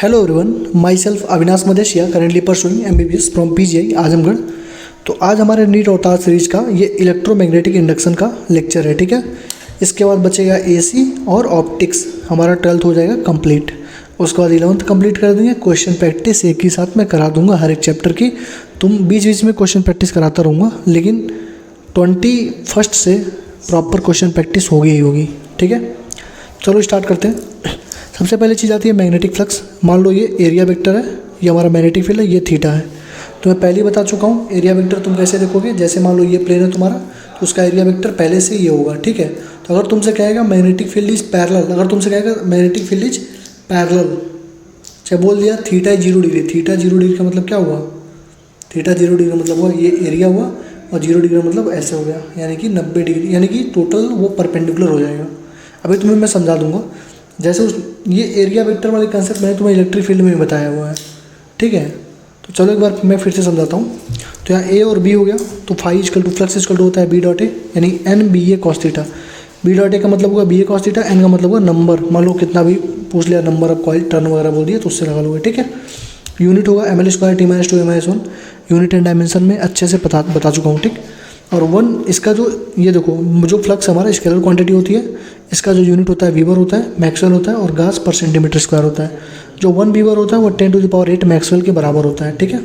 Hello everyone, my self Avinash Madeshiya currently pursuing MBBS from PGI Azamgarh. तो आज हमारे नीट अवतार सीरीज का ये इलेक्ट्रोमैग्नेटिक इंडक्शन का लेक्चर है, ठीक है। इसके बाद बचेगा AC और ऑप्टिक्स, हमारा 12th हो जाएगा कंप्लीट। उसके बाद 11th कंप्लीट कर देंगे। क्वेश्चन प्रैक्टिस एक ही साथ मैं करा दूंगा हर एक चैप्टर की। तुम बीच बीच में क्वेश्चन प्रैक्टिस कराता रहूँगा, लेकिन 21 से प्रॉपर क्वेश्चन प्रैक्टिस होगी ही होगी, ठीक है। चलो स्टार्ट करते हैं। सबसे पहले चीज़ आती है मैग्नेटिक फ्लक्स। मान लो ये एरिया वेक्टर है, ये हमारा मैग्नेटिक फील्ड है, ये थीटा है। तो मैं पहले ही बता चुका हूँ एरिया वेक्टर तुम कैसे देखोगे। जैसे मान लो ये प्लेन है तुम्हारा, तो उसका एरिया वेक्टर पहले से ये होगा, ठीक है। तो अगर तुमसे कहेगा मैग्नेटिक फील्ड इज पैरेलल, अगर तुमसे कहेगा मैग्नेटिक फील्ड इज पैरेलल, चाहे बोल दिया थीटा 0 डिग्री, थीटा 0 डिग्री का मतलब क्या हुआ? थीटा 0 डिग्री का मतलब हुआ ये एरिया हुआ, और 0 डिग्री का मतलब ऐसे हो गया, यानी कि 90 डिग्री, यानी कि टोटल वो परपेंडिकुलर हो जाएगा। अभी तुम्हें मैं समझा दूंगा। जैसे उस ये एरिया वेक्टर वाले कंसेप्ट मैंने तुम्हें इलेक्ट्रिक फील्ड में भी बताया हुआ है, ठीक है। तो चलो एक बार मैं फिर से समझाता हूँ। तो यहाँ A और B हो गया, तो phi equal to flux equal to होता है B डॉट ए, यानी NBA cos theta. B dot A का मतलब होगा BA cos थीटा, N का मतलब होगा नंबर। मान लो कितना भी पूछ लिया, नंबर ऑफ कॉइल टर्न वगैरह बोल दिया तो उससे लगा लोगे, ठीक है। यूनिट होगा ML square T-2 A-1, unit and dimension में अच्छे से बता चुका हूँ, ठीक। और 1 इसका जो ये देखो जो फ्लक्स हमारा स्केलर क्वांटिटी होती है, इसका जो यूनिट होता है वीवर होता है, मैक्सवेल होता है, और गास पर सेंटीमीटर स्क्वायर होता है। जो 1 वीवर होता है वो 10⁸ मैक्सवेल के बराबर होता है, ठीक है।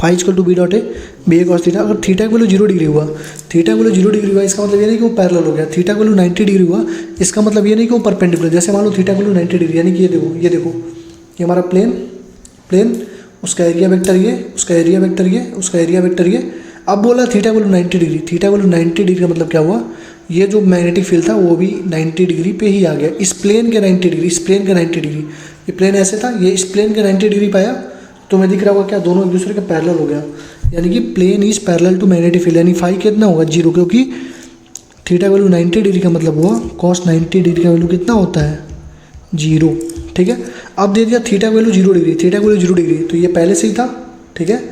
Phi equal to B dot A BA cos theta. अगर थीटा की वैल्यू 0 डिग्री हुआ, थीटा की वैल्यू 0 डिग्री हुआ, इसका मतलब ये नहीं कि वो पैरेलल हो गया। थीटा की वैल्यू 90 डिग्री हुआ, इसका मतलब ये नहीं कि वो परपेंडिकुलर। जैसे मान लो थीटा की वैल्यू 90 डिग्री, यानी कि ये देखो ये हमारा प्लेन, उसका एरिया वेक्टर ये, उसका एरिया वेक्टर ये, उसका एरिया वेक्टर ये। अब बोला theta value 90 degree, theta value 90 degree का मतलब क्या हुआ? ये जो मैग्नेटिक फील्ड था वो भी 90 डिग्री पे ही आ गया। इस प्लेन के 90 डिग्री, इस प्लेन के 90 डिग्री, ये प्लेन ऐसे था, ये इस प्लेन के 90 डिग्री पाया, तो मैं दिख रहा होगा क्या, दोनों एक दूसरे के पैरेलल हो गया। यानी कि plane is parallel to magnetic field, यानी फाई कितना होगा 0, क्योंकि थीटा वैल्यू 90 डिग्री का मतलब हुआ cos 90 डिग्री का वैल्यू कितना होता है 0, ठीक है। अब दे दिया theta value 0 degree, theta value 0 degree, तो ये पहले से ही था, ठीक है।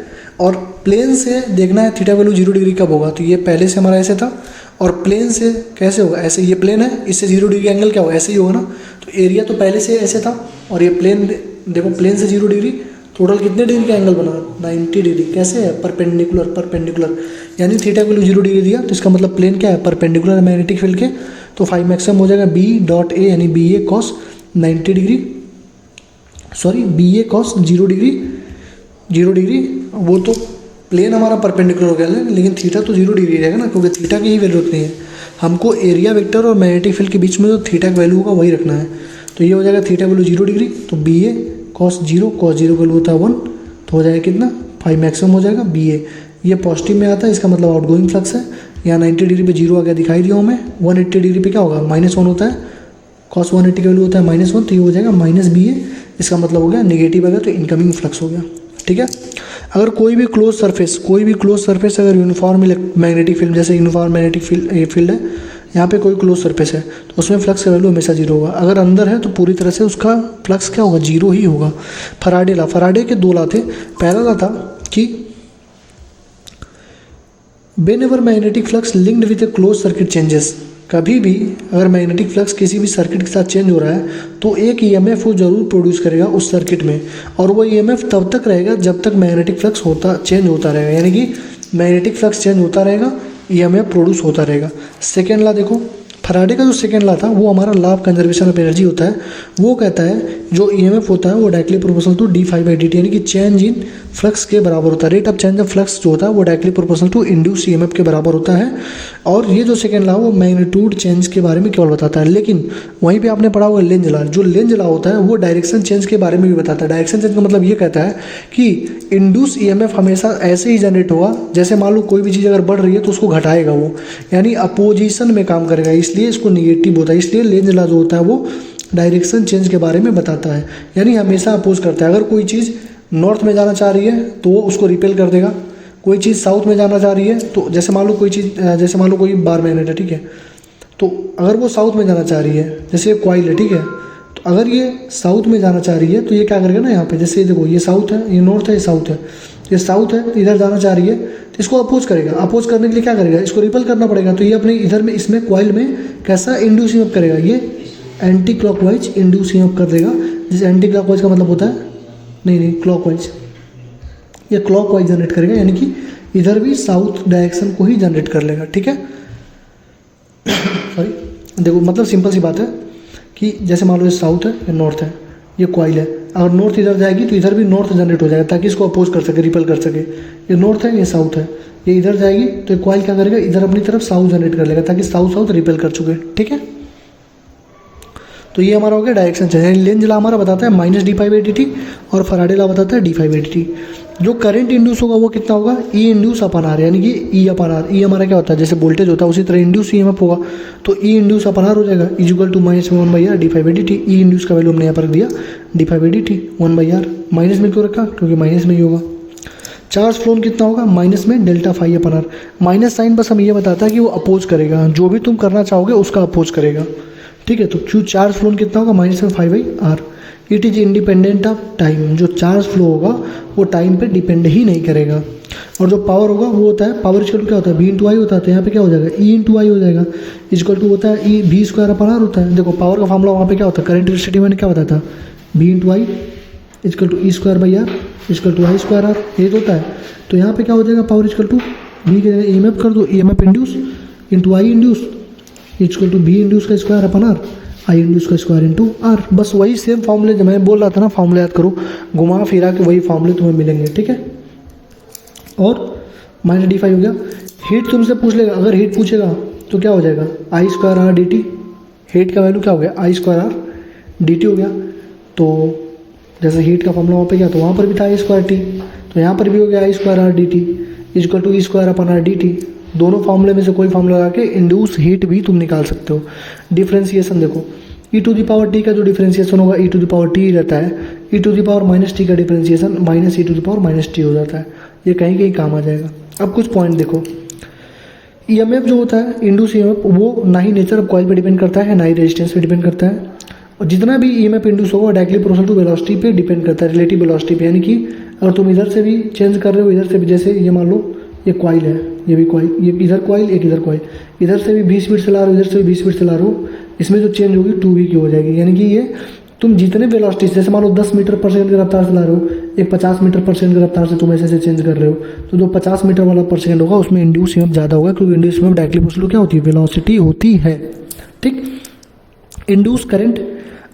और प्लेन से देखना है थीटा वैल्यू 0 डिग्री कब होगा, तो ये पहले से हमारा ऐसे था। और प्लेन से कैसे होगा? ऐसे, ये प्लेन है, इससे 0 डिग्री एंगल क्या होगा? ऐसे ही होगा ना। तो एरिया तो पहले से ऐसे था, और ये प्लेन देखो, प्लेन से 0 डिग्री, टोटल कितने डिग्री का एंगल बना? 90 डिग्री। कैसे है? परपेंडिकुलर, यानी थीटा वैल्यू 0 डिग्री दिया, तो इसका मतलब प्लेन क्या है? परपेंडिकुलर मैग्नेटिक फील्ड के। तो फाई मैक्सिमम हो जाएगा B डॉट ए, यानी BA cos 90 degree, sorry BA cos 0 degree. वो तो प्लेन हमारा परपेंडिकुलर हो गया, लेकिन थीटा तो 0 डिग्री रहेगा ना, क्योंकि थीटा की ही वैल्यू रखनी है हमको। एरिया वेक्टर और मैग्नेटिक फील्ड के बीच में जो थीटा की वैल्यू होगा वही रखना है। तो ये हो जाएगा थीटा वैल्यू 0 डिग्री, तो BA cos 0 वैल्यू होता है 1, तो हो जाएगा कितना? फाई मैक्सिमम हो जाएगा BA। ये पॉजिटिव में आता है, इसका मतलब आउटगोइंग फ्लक्स है। यहाँ 90 डिग्री पे 0 आ गया, दिखाई दिया हूँ मैं। 180 डिग्री पे क्या होगा? -1 होता है, cos 180 का वैल्यू होता है -1, तो ये हो जाएगा -BA। इसका मतलब हो गया नेगेटिव आ गया, तो इनकमिंग फ्लक्स हो गया, ठीक है। अगर कोई भी क्लोज सरफेस अगर यूनिफॉर्म मैग्नेटिक फील्ड, जैसे यूनिफॉर्म मैग्नेटिक फील्ड है, यहाँ पे कोई क्लोज सरफेस है, तो उसमें फ्लक्स का वैल्यू हमेशा 0 होगा। अगर अंदर है तो पूरी तरह से उसका फ्लक्स क्या होगा? 0 ही होगा। फराडे के 2 लॉ थे। पहला लॉ था कि whenever magnetic flux linked with A close circuit changes, कभी भी अगर मैग्नेटिक फ्लक्स किसी भी सर्किट के साथ चेंज हो रहा है तो एक EMF वो जरूर प्रोड्यूस करेगा उस सर्किट में, और वो EMF तब तक रहेगा जब तक मैग्नेटिक फ्लक्स चेंज होता रहेगा। यानी कि मैग्नेटिक फ्लक्स चेंज होता रहेगा, EMF प्रोड्यूस होता रहेगा। सेकेंड लॉ देखो, फराडे का जो सेकेंड लॉ था वो हमारा law of conservation of energy होता है। वो कहता है जो EMF होता है वो डायरेक्टली प्रोपोर्शनल टू d∅dt, यानी कि चेंज इन फ्लक्स के बराबर होता है। Rate of change of flux जो होता है वो directly proportional to induce EMF के बराबर होता है। और ये जो सेकेंड लॉ वो मैग्नीट्यूड चेंज के बारे में केवल बताता है। लेकिन वहीं पे आपने पढ़ा होगा लेंज लॉ, जो लेंज लॉ होता है वो डायरेक्शन चेंज के बारे में भी बताता है। डायरेक्शन चेंज का मतलब ये कहता है कि इंड्यूस EMF हमेशा ऐसे ही जनरेट होगा, जैसे मान लो कोई भी चीज़ अगर बढ़ रही है तो उसको घटाएगा वो, यानी अपोजिशन में काम करेगा, इसलिए इसको निगेटिव होता है। इसलिए लेंज लॉ जो होता है वो डायरेक्शन चेंज के बारे में बताता है, यानी हमेशा अपोज करता है। अगर कोई चीज़ नॉर्थ में जाना चाह रही है तो वो उसको रिपेल कर देगा, कोई चीज़ साउथ में जाना चाह रही है तो जैसे मान लो कोई बार मैग्नेट है, ठीक है, तो अगर वो साउथ में जाना चाह रही है, जैसे कॉइल है, ठीक है, तो अगर ये साउथ में जाना चाह रही है तो ये क्या करेगा ना, यहाँ पे जैसे देखो ये साउथ है, ये नॉर्थ है, ये साउथ है, ये साउथ है, इधर जाना चाह रही है तो इसको अपोज करेगा। अपोज करने के लिए क्या करेगा? इसको रिपेल करना पड़ेगा। तो ये अपने इधर में इसमें कॉइल में कैसा इंड्यूस EMF करेगा? ये एंटी क्लॉकवाइज इंड्यूस EMF कर देगा, जैसे एंटी क्लॉकवाइज का मतलब होता है नहीं क्लॉकवाइज, ये क्लॉकवाइज जनरेट करेगा, यानी कि इधर भी साउथ डायरेक्शन को ही जनरेट कर लेगा, ठीक है। सॉरी, देखो मतलब सिंपल सी बात है कि जैसे मान लो ये साउथ है, ये नॉर्थ है, ये कॉइल है, अगर नॉर्थ इधर जाएगी तो इधर भी नॉर्थ जनरेट हो जाएगा ताकि इसको अपोज कर सके, रिपेल कर सके। ये नॉर्थ है, ये साउथ है, ये इधर जाएगी तो ये कॉइल क्या करेगा, इधर अपनी तरफ साउथ जनरेट कर लेगा ताकि साउथ साउथ रिपेल कर चुके, ठीक है। तो ये हमारा हो गया डायरेक्शन चेंज। लेंज लॉ हमारा बताता है -d∅dt और फैराडे लॉ बताता है d∅dt। जो करंट इंड्यूस होगा वो कितना होगा, ई इंड्यूस अपन आर, यानी कि ई अपन आर। ई हमारा क्या होता है, जैसे वोल्टेज होता है उसी तरह इंड्यूस ईएमएफ होगा, तो ई इंड्यूस अपन आर हो जाएगा equal to -1/r d∅dt। E induce का वैल्यू हमने यहाँ पर दिया d∅dt 1/r। माइनस में क्यों रखा, क्योंकि माइनस में ही होगा। चार्ज फ्लोन कितना होगा, माइनस में ∆φ अपन आर। माइनस साइन बस हमें ये बताता है कि वो अपोज करेगा, जो भी तुम करना चाहोगे उसका अपोज करेगा, ठीक है। तो क्यों चार्ज फ्लोन कितना होगा, -5/r। It is independent of time. जो चार्ज फ्लो होगा वो टाइम पे डिपेंड ही नहीं करेगा। और जो पावर होगा वो होता है, पावर इक्वल क्या होता है, v/i होता है, तो यहाँ पे क्या हो जाएगा, e/i हो जाएगा, इक्वल टू होता है e v²/r होता है। देखो पावर का फॉर्मूला वहाँ पे क्या होता है, करंट इलेक्ट्रिसिटी में क्या होता था, v/i equal to e²/r equal to i²r, ये तो होता है। तो यहाँ पे क्या हो जाएगा, पावर इक्वल टू v के जगह EMF कर दो, EMF induce into i induce equal to v induce का square upon r, I induce का स्क्वायर इंटू आर। बस वही सेम फॉर्मूले जो मैं बोल रहा था ना, फॉर्मूले याद करो, घुमा फिरा के वही फॉर्मूले तुम्हें मिलेंगे, ठीक है। और -d∅ हो गया। हीट तुमसे पूछ लेगा, अगर हीट पूछेगा तो क्या हो जाएगा, I²R dt। हीट का वैल्यू क्या हो गया, I²R dt हो गया। तो जैसे हीट का फॉर्मूला वहाँ पे क्या, तो वहाँ पर भी था I²t, तो यहाँ पर भी हो गया I²R dt equal to E²/r dt। दोनों फॉर्मूले में से कोई फॉर्मूला लगा के इंड्यूस हीट भी तुम निकाल सकते हो। डिफ्रेंसिएशन देखो, e⁻t का जो डिफ्रेंसिएशन होगा e⁻t रहता है, e⁻−t का डिफ्रेंसिएशन -e⁻−t हो जाता है। ये कहीं कहीं काम आ जाएगा। अब कुछ पॉइंट देखो, ईएमएफ जो होता है इंड्यूस ईएमएफ, वो ना ही नेचर ऑफ कॉइल पे डिपेंड करता है, ना ही रेजिस्टेंस पे डिपेंड करता है। और जितना भी ईएमएफ इंड्यूस होगा डायरेक्टली प्रोपोर्शनल टू वेलोसिटी पे डिपेंड करता है, रिलेटिव वेलोसिटी पे। यानी कि अगर तुम इधर से भी चेंज कर रहे हो, इधर से भी, जैसे ये मान लो ये कॉइल है, ये भी कॉइल, ये इधर कॉइल, एक इधर कॉइल, इधर से भी 20 स्पीड से ला रहे हो, इधर से भी 20 स्पीड से ला रहे हो, इसमें जो चेंज होगी 2v की हो जाएगी। यानी कि ये तुम जितने वेलोसिटी, जैसे मान लो 10 मीटर पर सेकंड की रफ्तार से ला रहे हो, एक 50 मीटर पर सेकंड की रफ्तार से तुम ऐसे चेंज कर रहे हो, तो जो 50 मीटर वाला पर सेकंड होगा उसमें इंड्यूस ईएमएफ ज़्यादा होगा, क्योंकि इंड्यूस ईएमएफ डायरेक्टली प्रोपोर्शनल क्या होती है, वेलोसिटी होती है, ठीक। Induce current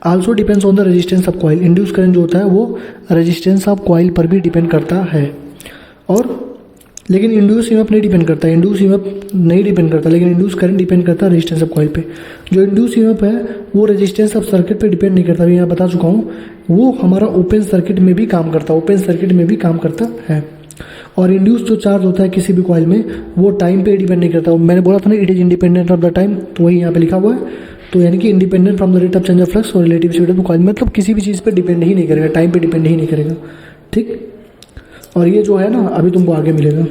also depends on the resistance of coil. Induce current जो होता है वो रेजिस्टेंस ऑफ कॉइल पर भी डिपेंड करता है। और लेकिन इंड्यूस ईएमएफ नहीं डिपेंड करता, इंड्यूस ईएमएफ नहीं डिपेंड करता, लेकिन इंड्यूस करंट डिपेंड करता है रेजिस्टेंस ऑफ कॉइल पे। जो इंड्यूस ईएमएफ है वो रेजिस्टेंस ऑफ सर्किट पे डिपेंड नहीं करता, अभी यहाँ बता चुका हूँ, वो हमारा ओपन सर्किट में भी काम करता है, ओपन सर्किट में भी काम करता है। और इंड्यूस जो चार्ज होता है किसी भी कॉइल में वो टाइम पे डिपेंड नहीं करता। मैंने बोला था ना, it is independent of the time, तो वही यहाँ पे लिखा हुआ है। तो यानी कि independent from the rate of change of flux और रिलेटिव स्पीड ऑफ कॉइल, मतलब किसी भी चीज़ पे डिपेंड ही नहीं करेगा, टाइम पे डिपेंड ही नहीं करेगा, ठीक। और ये जो है ना अभी तुमको आगे मिलेगा।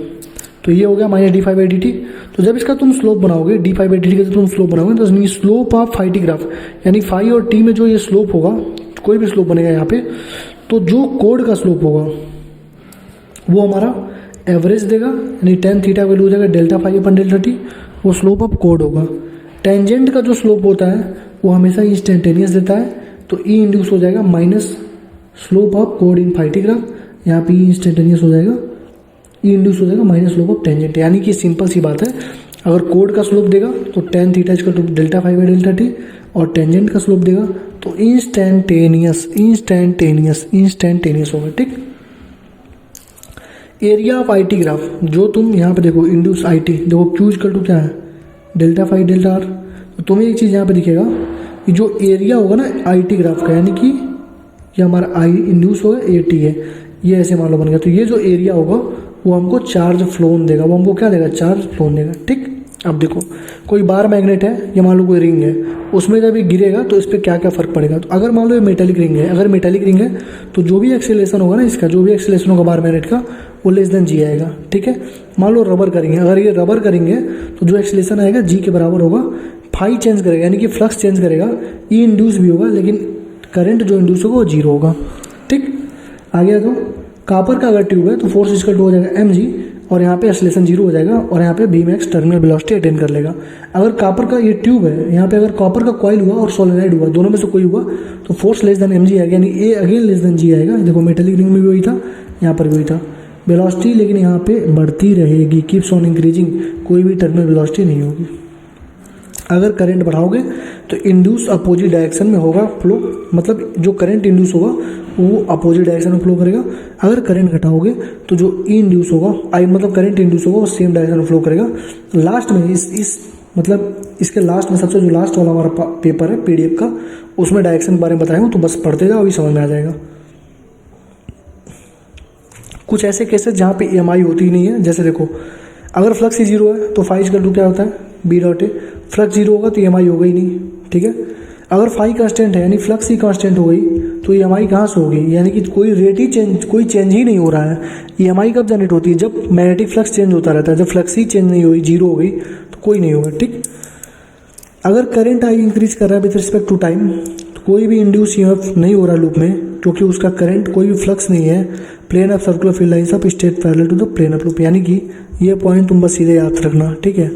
तो ये हो गया -d∅dt। तो जब इसका तुम स्लोप बनाओगे, d∅dt का जब तुम स्लोप बनाओगे, तो mean slope of φt graph, यानी फाई और टी में जो ये स्लोप होगा, कोई भी स्लोप बनेगा यहाँ पे, तो जो कोड का स्लोप होगा वो हमारा एवरेज देगा, यानी tan थीटा वैल्यू हो जाएगा ∆φ/∆t, वो स्लोप ऑफ कोड होगा। टेंजेंट का जो स्लोप होता है वो हमेशा इंस्टेंटेनियस देता है, तो ई इंड्यूस हो जाएगा minus slope of code in φt graph, यहाँ पे ई इंस्टेंटेनियस हो जाएगा, ई इंड्यूस हो जाएगा माइनस स्लोप ऑफ टेंजेंट। यानी कि सिंपल सी बात है, अगर कोड का स्लोप देगा तो tan theta equal to ∆φ/∆t, और टेंजेंट का स्लोप देगा तो इंस्टेंटेनियस होगा, ठीक। एरिया ऑफ IT ग्राफ, जो तुम यहाँ पे देखो इंड्यूस IT, देखो Q इक्वल टू क्या है, ∆φ/∆r। तो तुम्हें एक चीज़ यहाँ पे दिखेगा कि जो एरिया होगा ना IT ग्राफ का, यानी कि ये हमारा I इंड्यूस होगा, AT है, ये ऐसे मान लो बन गया। तो ये जो एरिया होगा वो हमको चार्ज फ्लोन देगा, वो हमको क्या देगा, चार्ज फ्लोन देगा, ठीक। अब देखो कोई बार मैग्नेट है, ये मान लो कोई रिंग है, उसमें जब ये गिरेगा तो इस पर क्या क्या फर्क पड़ेगा। तो अगर मान लो ये मेटालिक रिंग है, अगर मेटालिक रिंग है तो जो भी एक्सेलेरेशन होगा ना इसका, जो भी एक्सेलेरेशन होगा बार मैग्नेट का, वो लेस देन जी आएगा, ठीक है। मान लो रबर करेंगे, अगर ये रबर करेंगे तो जो एक्सेलेरेशन आएगा जी के बराबर होगा, फाई चेंज करेगा, यानी कि फ्लक्स चेंज करेगा, ई इंड्यूस भी होगा, लेकिन करंट जो इंड्यूस होगा वो जीरो होगा, ठीक। आगे तो कापर का अगर ट्यूब है तो फोर्स इक्वल टू हो जाएगा mg, और यहाँ पे एक्सीलरेशन 0 हो जाएगा और यहाँ पे B max terminal velocity attain कर लेगा। अगर कॉपर का ये ट्यूब है, यहाँ पे अगर कॉपर का कॉइल हुआ और सोलेनॉइड हुआ, दोनों में से कोई हुआ तो फोर्स लेस देन mg आएगा, यानी ए अगेन लेस देन जी आएगा। देखो मेटेलिक रिंग में भी वही था, यहाँ पर भी वही था। वेलोसिटी लेकिन यहाँ पे बढ़ती रहेगी, कीप्स ऑन इंक्रीजिंग, कोई भी टर्मिनल वेलोसिटी नहीं होगी। अगर करंट बढ़ाओगे तो इंड्यूस अपोजिट डायरेक्शन में होगा फ्लो, मतलब जो करंट इंड्यूस होगा वो अपोजिट डायरेक्शन में फ्लो करेगा। अगर करंट घटाओगे तो जो ई इंड्यूस होगा, आई मतलब करंट इंड्यूस होगा, वो सेम डायरेक्शन में फ्लो करेगा। लास्ट में इस मतलब इसके लास्ट में सबसे जो लास्ट वाला हमारा पेपर है पीडीएफ का, उसमें डायरेक्शन के बारे में बताएंगे, तो बस पढ़ते जाओ, अभी समझ में आ जाएगा। कुछ ऐसे केसेस जहाँ पे EMI होती ही नहीं है, जैसे देखो अगर फ्लक्स ही 0 है तो फाई इक्वल टू क्या होता है, बी डॉट ए। फ्लक्स 0 होगा तो EMI होगा ही नहीं, ठीक है। अगर फाई कांस्टेंट है यानी फ्लक्स ही कांस्टेंट हो गई तो EMI कहाँ से होगी, यानी कि कोई रेट ही कोई चेंज ही नहीं हो रहा है। EMI कब जनरेट होती है, जब मैग्नेटिक फ्लक्स चेंज होता रहता है। जब फ्लक्स ही चेंज नहीं हुई, 0 हो गई, तो कोई नहीं होगा, ठीक। अगर करंट आई इंक्रीज कर रहा है विथ रिस्पेक्ट टू टाइम, तो कोई भी इंड्यूस EMF नहीं हो रहा लूप में, क्योंकि उसका करंट कोई भी फ्लक्स नहीं है। Plane of circular field lines of straight parallel to the plane of loop, यानी कि ये पॉइंट तुम बस सीधे याद रखना, ठीक है।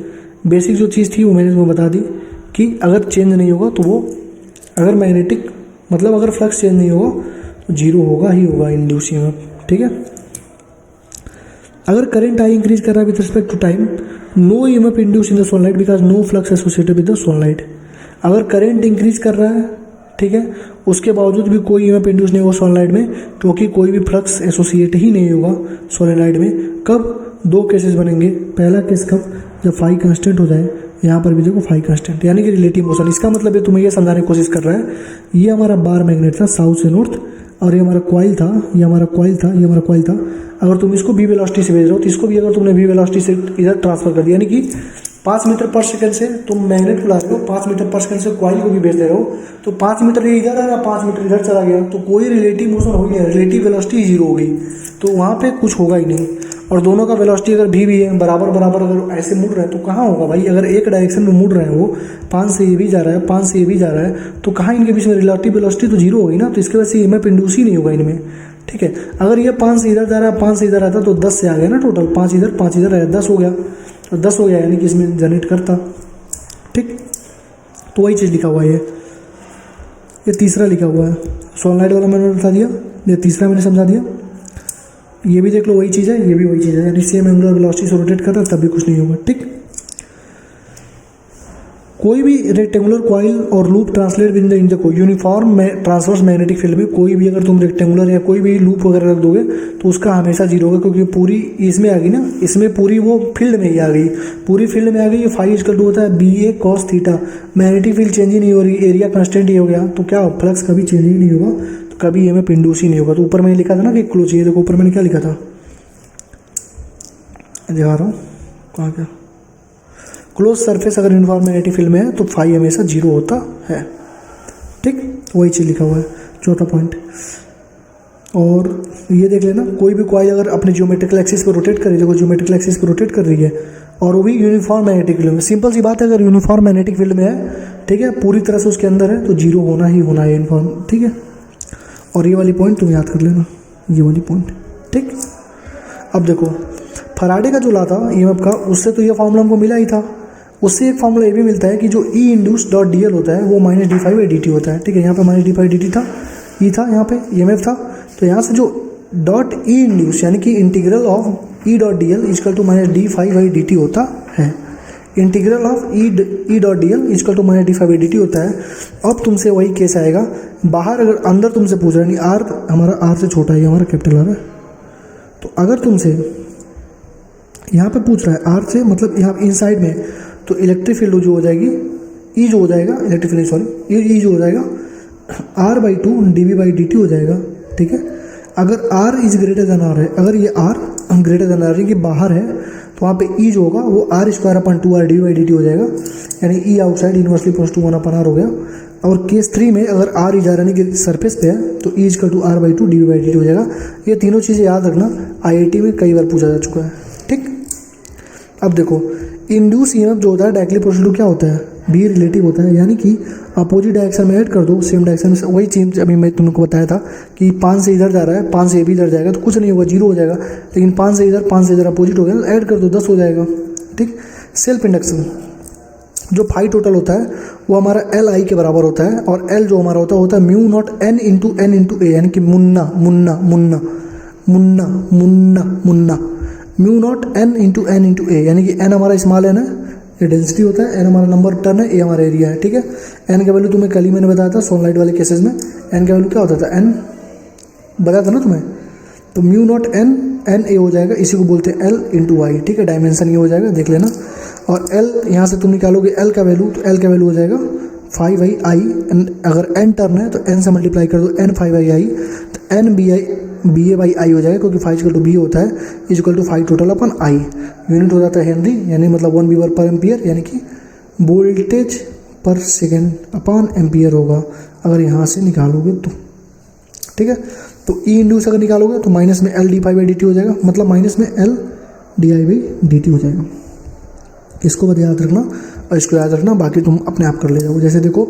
बेसिक जो चीज़ थी वो मैंने तुम्हें बता दी कि अगर चेंज नहीं होगा तो वो, अगर मैग्नेटिक मतलब अगर फ्लक्स चेंज नहीं होगा तो 0 होगा ही होगा इंड्यूस EMF, ठीक है। अगर करंट आई इंक्रीज कर रहा है with respect to time, no EMF induce in the solenoid because no flux associated with the solenoid. अगर करंट इंक्रीज कर रहा है, ठीक है, उसके बावजूद भी कोई EMF इंड्यूस नहीं होगा सोलेनॉइड में, क्योंकि कोई भी फ्लक्स एसोसिएट ही नहीं होगा सोलेनॉइड में। कब, दो केसेस बनेंगे। पहला केस कब, जब फाई कांस्टेंट हो जाए, यहाँ पर भी देखो फाई कांस्टेंट, यानी कि रिलेटिव मोशन। इसका मतलब ये तुम्हें ये समझाने की कोशिश कर रहा है, ये हमारा बार मैग्नेट था साउथ से नॉर्थ, और ये हमारा कॉइल था, ये हमारा कॉइल था, ये हमारा कॉइल था। अगर तुम इसको बी वेलोसिटी से भेज रहे हो तो इसको भी अगर तुमने बी वेलोसिटी से इधर ट्रांसफर कर दिया, यानी कि 5 मीटर पर सेकंड से तुम मैग्नेट को ला रहे हो, 5 मीटर पर सेकंड से कॉइल को भी भेज दे रहे हो, तो 5 मीटर इधर आ रहा, 5 मीटर इधर चला गया, तो कोई रिलेटिव मोशन हो गया, रिलेटिव वेलोसिटी 0 हो गई, तो वहाँ पे कुछ होगा ही नहीं। और दोनों का वेलोसिटी अगर भी है बराबर बराबर, अगर ऐसे मुड़ रहे हैं तो कहाँ होगा भाई। अगर एक डायरेक्शन में मुड़ रहे हैं वो, 5 से ये भी जा रहा है, 5 से ये भी जा रहा है, तो कहाँ इनके बीच में रिलेटिव वेलोसिटी तो 0 होगी ना, तो इसके वजह से EMF इंड्यूस ही नहीं होगा इनमें, ठीक है। अगर ये 5 से इधर जा रहा है, 5 से इधर आता तो 10 से आ गया ना टोटल, 5 इधर आया, 10 हो गया, तो 10 हो गया, यानी कि इसमें जनरेट करता, ठीक। तो वही चीज़ लिखा हुआ है, ये तीसरा लिखा हुआ है, सोलेनॉइड वाला मैंने बता दिया, ये तीसरा मैंने समझा दिया। ये भी देख लो वही चीज़ है, ये भी वही चीज़ है, यानी सेम एंगुलर वेलोसिटी से रोटेट कर रहा है तब भी कुछ नहीं होगा, ठीक। कोई भी रेक्टेंगुलर कॉइल और loop translate with in the uniform transverse magnetic field में, कोई भी अगर तुम रेक्टेंगुलर या कोई भी लूप वगैरह रख दोगे तो उसका हमेशा 0 होगा, क्योंकि पूरी इसमें आ गई ना, इसमें पूरी वो फील्ड में ही आ गई, पूरी फील्ड में आ गई। ये फाई इक्वल टू होता है BA cos थीटा, मैग्नेटिक फील्ड चेंज ही नहीं हो रही, एरिया कांस्टेंट ही हो गया, तो क्या फ्लक्स कभी चेंज ही नहीं होगा, तो कभी EMF इंड्यूस ही नहीं होगा। तो ऊपर मैंने लिखा था ना कि क्लोज, ये देखो ऊपर मैंने क्या लिखा था, दिखा रहा हूँ कहाँ क्या, क्लोज सरफेस अगर यूनिफॉर्म मैग्नेटिक फील्ड में है तो फाई हमेशा 0 होता है, ठीक। वही चीज़ लिखा हुआ है, चौथा पॉइंट। और ये देख लेना, कोई भी कॉइल अगर अपने ज्योमेट्रिकल एक्सिस पर रोटेट कर रही है, देखो ज्योमेट्रिकल एक्सिस पर रोटेट कर रही है, और वो भी यूनिफॉर्म मैग्नेटिक फील्ड में, सिंपल सी बात है, अगर यूनिफॉर्म मैग्नेटिक फील्ड में है, ठीक है, पूरी तरह से उसके अंदर है, तो 0 होना ही होना है यूनिफॉर्म, ठीक है। और ये वाली पॉइंट तुम याद कर लेना, ये वाली पॉइंट, ठीक। अब देखो फराडे का जो ला था EMF का, उससे तो ये फार्मूला हमको मिला ही था, उससे एक फार्मूला ये भी मिलता है कि जो E इंड्यूस डॉट DL होता है वो -d∅dt होता है, ठीक है। यहाँ पे -d∅ dt था, E था, यहाँ पे EMF था, तो यहाँ से जो डॉट E इंड्यूस यानी कि integral of E dot DL equal to -d∅dt होता है, integral of E dot DL equal to -d∅ dt होता है। अब तुमसे वही केस आएगा, बाहर अगर अंदर तुमसे पूछ रहा है, नहीं R हमारा R से छोटा है, हमारा कैपिटल R है, तो अगर तुमसे यहाँ पे पूछ रहा है R से, मतलब यहाँ इनसाइड में, तो इलेक्ट्रिक फील्ड जो हो जाएगी, E जो हो जाएगा, इलेक्ट्रिक फील्ड सॉरी, E जो हो जाएगा R/2 dV/dt हो जाएगा, ठीक है। अगर R is greater than R है, अगर ये R ग्रेटर देन R कि बाहर है, तो वहाँ पे E जो होगा वो R²/2R dV/dt हो जाएगा, यानी E आउटसाइड इनवर्सली +2 1/r हो गया। और केस 3 में अगर R इज यानी कि सरफेस पे है तो E = R/2 dV/dt हो जाएगा। ये तीनों चीज़ें याद रखना, IIT में कई बार पूछा जा चुका है, ठीक। अब देखो इंड्यूस EMF जो होता है डायरेक्टली प्रोपोर्शनल टू क्या होता है, बी रिलेटिव होता है, यानी कि अपोजिट डायरेक्शन में ऐड कर दो, सेम डायरेक्शन में। वही चीज़ अभी मैं तुमको बताया था कि 5 से इधर जा रहा है, 5 से भी इधर जाएगा तो कुछ नहीं होगा, 0 हो जाएगा। लेकिन 5 से इधर अपोजिट हो गया, ऐड कर दो 10 हो जाएगा। ठीक। सेल्फ इंडक्शन जो फाई टोटल होता है वो हमारा एल आई के बराबर होता है, और एल जो हमारा होता है mu not N into A, यानी कि Munna Munna Munna Munna Munna Munna mu not N into A, यानी कि एन हमारा स्मॉल एन है, ये डेंसिटी होता है, एन हमारा नंबर टर्न है, ए हमारा एरिया है। ठीक है। एन का वैल्यू तुम्हें कल ही मैंने बताया था सॉलिड वाले केसेस में, एन का वैल्यू क्या होता था, एन बताया था ना तुम्हें। तो म्यू नॉट एन ए हो जाएगा, इसी को बोलते हैं एल इंटू आई। ठीक है। डायमेंशन ये हो जाएगा, देख लेना। और एल यहाँ से तुम निकालोगे एल का वैल्यू, तो एल का वैल्यू हो जाएगा 5/i, अगर एन टर्न है तो एन से मल्टीप्लाई कर दो, एन 5/i, तो N B A by I हो जाएगा, क्योंकि 5 होता है equal to 5 total upon I. Unit हो जाता है हेनरी, यानी मतलब 1 वीवर पर एम्पियर, यानी कि वोल्टेज पर सेकेंड अपॉन एम्पियर होगा अगर यहाँ से निकालोगे तो। ठीक है। तो ई इंड्यूस अगर निकालोगे तो माइनस में L D phi by D T हो जाएगा, मतलब माइनस में L D I by D T हो जाएगा। इसको बस याद रखना और इसको याद रखना, बाकी तुम अपने आप कर ले जाओ। जैसे देखो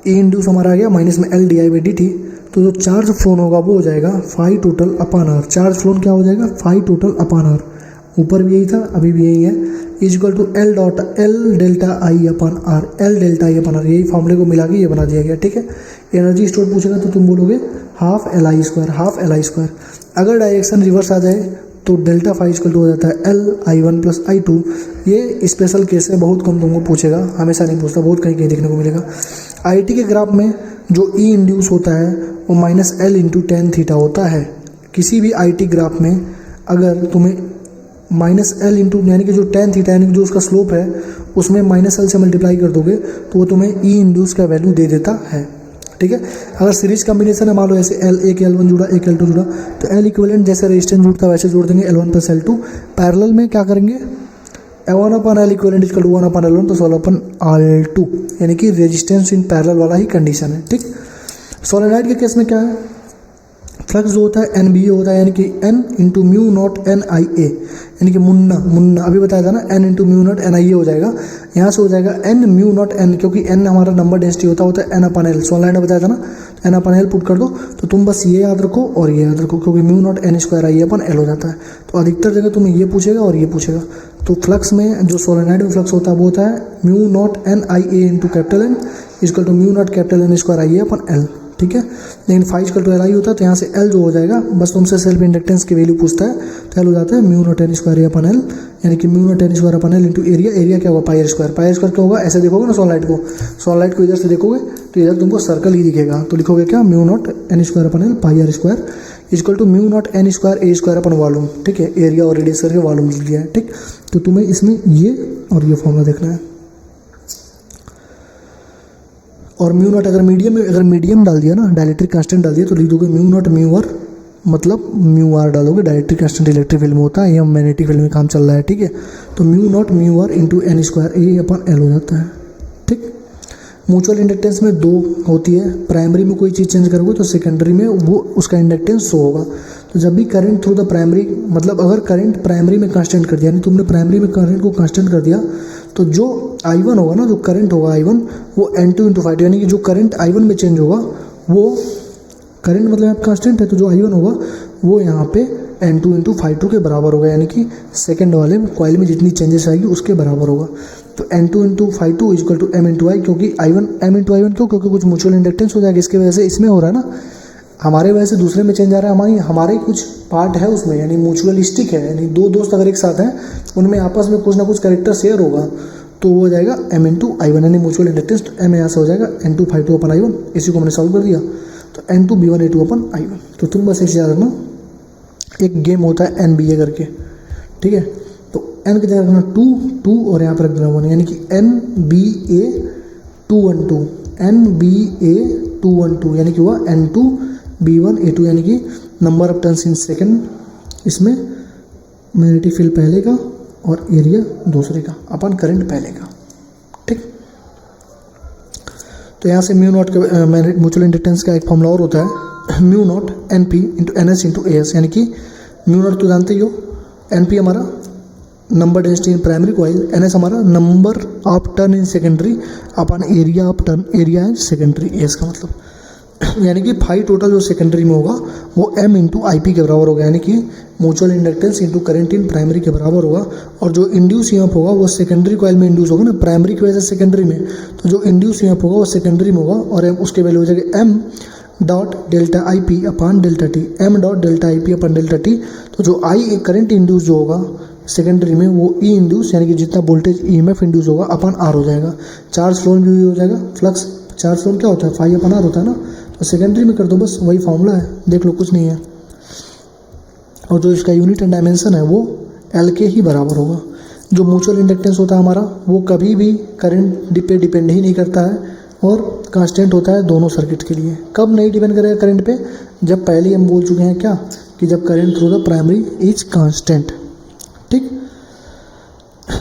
ई इंड्यूस हमारा आ गया माइनस में L D I by D T, तो जो चार्ज फ्लोन होगा वो हो जाएगा 5 total upon R. Charge flown क्या हो जाएगा, 5 टोटल अपॉन आर। ऊपर भी यही था, अभी भी यही है, equal to L delta I upon R, L delta I upon R. यही फॉर्मूले को मिला के ये बना दिया गया। ठीक है। एनर्जी स्टोर पूछेगा तो तुम बोलोगे हाफ एल आई स्क्वायर। अगर डायरेक्शन रिवर्स आ जाए तो डेल्टा फाई इक्वल टू हो जाता है L I one plus I two. ये स्पेशल केस है, बहुत कम तुमको पूछेगा, हमेशा नहीं पूछता, बहुत कहीं कहीं देखने को मिलेगा। आई टी के ग्राफ में जो ई इंड्यूस होता है वो minus L into tan theta होता है। किसी भी आई टी ग्राफ में अगर तुम्हें माइनस एल इंटू यानी कि जो टेन थीटा यानी कि जो उसका स्लोप है उसमें माइनस एल से मल्टीप्लाई कर दोगे तो वो तुम्हें ई इंड्यूस का वैल्यू दे देता है। ठीक है। अगर सीरीज कॉम्बिनेशन है, मान लो ऐसे एल एक L1 जुड़ा एक L2 जुड़ा, तो एल इक्विवेलेंट जैसे रेजिस्टेंस जुड़ता वैसे जोड़ देंगे L1 प्लस L2। पैरेलल में क्या करेंगे, L1 upon L equivalent equal to 1 upon L1 plus 1 upon L2, यानी कि रेजिस्टेंस इन पैरेलल वाला ही कंडीशन है। ठीक। सोलेनॉइड के केस में क्या है, फ्लक्स जो होता है एन बी ए होता है, यानी कि N into mu not N I A, यानी कि मुन्ना अभी बताया था ना, N into mu not N I A हो जाएगा। यहाँ से हो जाएगा एन म्यू नॉट एन, क्योंकि एन हमारा नंबर डेंसिटी होता है एन अपन एल। सोलनाइड में बताया था ना, एन अपन एल पुट कर दो, तो तुम बस ये याद रखो और ये याद रखो, क्योंकि म्यू नॉट एन स्क्वायर आई अपन एल हो जाता है। तो अधिकतर जगह तुम्हें ये पूछेगा और ये पूछेगा। तो फ्लक्स में जो सोलेनॉइड में फ्लक्स होता है वो होता है mu not N I A into capital N equal to mu not capital N square I A upon L. ठीक है। लेकिन 5 इक्वल टू एल आई होता है, तो यहाँ से एल जो हो जाएगा बस तुमसे सेल्फ इंडक्टेंस की वैल्यू पूछता है, तो एल हो जाता है mu not N square upon L, यानी कि mu not N square upon L into area क्या होगा pi R square. Pi R square क्या होगा, ऐसे देखोगे ना सॉलिड को इधर से देखोगे तो इधर तुमको सर्कल ही दिखेगा, तो लिखोगे क्या mu not N square upon L pi R square equal to mu not N square A square upon volume. ठीक है। एरिया और रेडियस करके वॉल्यूम लिख दिया है। ठीक। तो तुम्हें इसमें ये और ये फॉर्मूला देखना है। और म्यू नॉट अगर मीडियम डाल दिया ना, डायलेक्ट्रिक कांस्टेंट डाल दिया, तो लिख दोगे म्यू नॉट म्यू आर, मतलब म्यू आर डालोगे। डायलेक्ट्रिक कांस्टेंट इलेक्ट्रिक फील्ड में होता है, या मैग्नेटिक फील्ड में काम चल रहा है। ठीक है। तो mu not mu R into N square A upon L हो जाता है। ठीक। म्यूचुअल इंडक्टेंस में 2 होती है, प्राइमरी में कोई चीज़ चेंज करोगे तो सेकेंडरी में वो उसका इंडक्टेंस 100 होगा। तो जब भी करंट थ्रू द प्राइमरी, मतलब अगर करंट प्राइमरी में कांस्टेंट कर दिया, यानी तुमने प्राइमरी में करंट को कांस्टेंट कर दिया, तो जो I1 होगा ना, जो करंट होगा I1 वो N2 इंटू फाइव, यानी कि जो करंट I1 में चेंज होगा वो करंट मतलब आप कांस्टेंट है, तो जो I1 होगा वो यहाँ पे N2 इंटू 5 के बराबर होगा, यानी कि सेकेंड वाले कॉइल में जितनी चेंजेस आएगी उसके बराबर होगा। तो N2 into 5 equal to M into I, क्योंकि M इंटू I1 क्यों, क्योंकि कुछ म्यूचुअल इंडक्टेंस हो जाएगा, इसके वजह से इसमें हो रहा है ना, हमारे वजह से दूसरे में चेंज आ रहा है, हमारे कुछ पार्ट है उसमें, यानी म्यूचुअलिस्टिक है, यानी 2 दोस्त अगर एक साथ हैं उनमें आपस में कुछ ना कुछ कैरेक्टर शेयर होगा, तो वो हो जाएगा M इंटू I1, यानी म्यूचुअल इंडक्टेंस। तो M यहाँ से हो जाएगा N2 5 अपन I1, इसी को मैंने सॉल्व कर दिया, तो N2 B1 A2 अपन I1। तो तुम बस ऐसे याद रखना, एक गेम होता है NBA करके। ठीक है। तो N की जगह रखना 2 और यहाँ पर रख देना 1, यानी कि NBA 212, NBA 212, यानी कि हुआ N2 B1 A2, यानी कि number of turns in second, इसमें मैग्नेटिक फील्ड पहले का और एरिया दूसरे का अपन करंट पहले का। ठीक। तो यहाँ से म्यू नॉट का म्यूचुअल इंडक्टेंस का एक फॉर्मूला और होता है, mu not N P into N S into A S, यानी कि म्यू नॉट तो जानते ही हो, एन पी हमारा number density in primary coil, NS हमारा number of turn in secondary upon area of turn, area in secondary, S का मतलब यानी कि फाई टोटल जो सेकेंडरी में होगा वो M इंटू IP के बराबर होगा, यानी कि mutual inductance into current in primary के बराबर होगा। और जो इंड्यूस EMF होगा वो सेकेंडरी कॉइल में इंड्यूस होगा ना, प्राइमरी की वजह से सेकेंडरी में, तो जो इंड्यूस EMF होगा वो सेकेंडरी में होगा और उसके वैल्यू हो जाएगी M dot delta IP upon delta T, M dot delta IP upon delta T. तो जो I करंट इंड्यूस जो होगा सेकेंडरी में वो E इंड्यूस यानी कि जितना वोल्टेज EMF इंड्यूस होगा अपन R हो जाएगा। चार्ज फ्लोन भी हो जाएगा, फ्लक्स चार्ज फ्लोन क्या होता है, फाई अपन R होता है ना, तो सेकेंडरी में कर दो बस, वही फॉर्मूला है, देख लो कुछ नहीं है। और जो इसका यूनिट एंड डायमेंशन है वो L के ही बराबर होगा। जो म्यूचुअल इंडक्टेंस होता है हमारा वो कभी भी करंट पे डिपेंड ही नहीं करता है और कांस्टेंट होता है दोनों सर्किट के लिए। कब नहीं डिपेंड करेगा करंट पे, जब पहले हम बोल चुके हैं क्या कि जब current through the primary is constant. ठीक,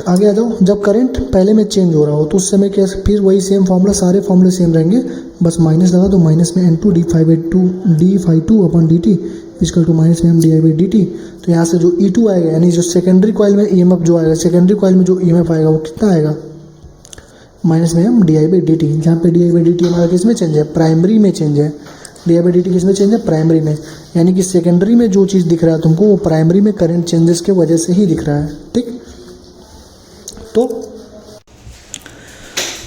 आगे आ जाओ, जब करंट पहले में चेंज हो रहा हो तो उस समय कैसे, फिर वही सेम फॉर्मूला, सारे फॉर्मूले सेम रहेंगे, बस माइनस लगा दो, माइनस में N2 d2 upon dt equal to minus में M di/dt। तो यहाँ से जो E2 आएगा यानी जो सेकेंडरी कॉइल में EMF जो आएगा, सेकेंडरी कॉइल में जो EMF आएगा वो कितना आएगा, माइनस में M di/dt, जहाँ पे di/dt हमारा किस में चेंज है, प्राइमरी में चेंज है, di/dt किस में चेंज है, प्राइमरी में, यानी कि सेकेंडरी में जो चीज़ दिख रहा है तुमको वो प्राइमरी में करंट चेंजेस के वजह से ही दिख रहा है। ठीक,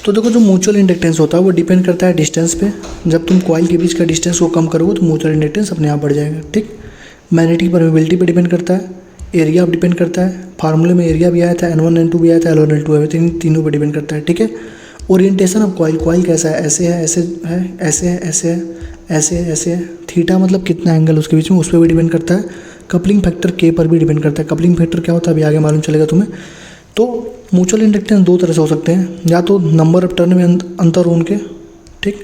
तो देखो जो म्यूचुअल इंडक्टेंस होता है वो डिपेंड करता है डिस्टेंस पे। जब तुम कॉइल के बीच का डिस्टेंस को कम करोगे तो म्यूचुअल इंडक्टेंस अपने आप बढ़ जाएगा। ठीक, मैग्नेटिक परमेबिलिटी पे डिपेंड करता है, एरिया पे डिपेंड करता है, फार्मूले में एरिया भी आया था, N1 N2 भी आया था, L1 L2 है, तीनों पे डिपेंड करता है। ठीक है, ओरिएंटेशन ऑफ कॉइल, कॉइल कैसा है, ऐसे है, ऐसे है, ऐसे है, ऐसे है, ऐसे है, ऐसे है, थीटा मतलब कितना एंगल उसके बीच में, उस पर भी डिपेंड करता है। कपलिंग फैक्टर K पर भी डिपेंड करता है। कपलिंग फैक्टर क्या होता है अभी आगे मालूम चलेगा तुम्हें। तो म्यूचुअल इंडक्टेंस दो तरह से हो सकते हैं, या तो नंबर ऑफ टर्न में अंतर हो उनके, ठीक,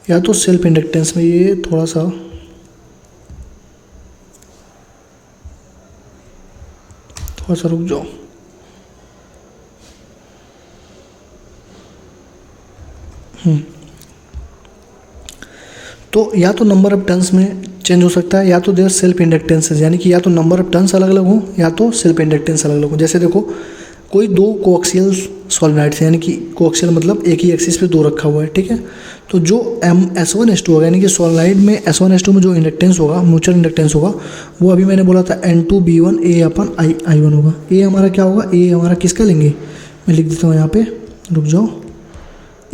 या तो सेल्फ इंडक्टेंस में। ये थोड़ा सा रुक जाओ, तो या तो नंबर ऑफ टर्न्स में चेंज हो सकता है, या तो देयर सेल्फ इंडक्टेंस, यानी कि या तो नंबर ऑफ टर्न्स अलग अलग हो या तो सेल्फ इंडक्टेंस अलग अलग हो। जैसे देखो कोई दो कोएक्सियल सॉलिनॉइड्स, यानी कि कोएक्सियल मतलब एक ही एक्सिस पे दो रखा हुआ है, ठीक है, तो जो S1 S2 होगा, यानी कि सॉलिनॉइड में S1 S2 में जो इंडक्टेंस होगा, म्यूचुअल इंडक्टेंस होगा, वो अभी मैंने बोला था N2 B1 A upon I1 होगा। A हमारा क्या होगा, A हमारा किसका लेंगे, मैं लिख देता हूँ यहाँ पे, रुक जाओ,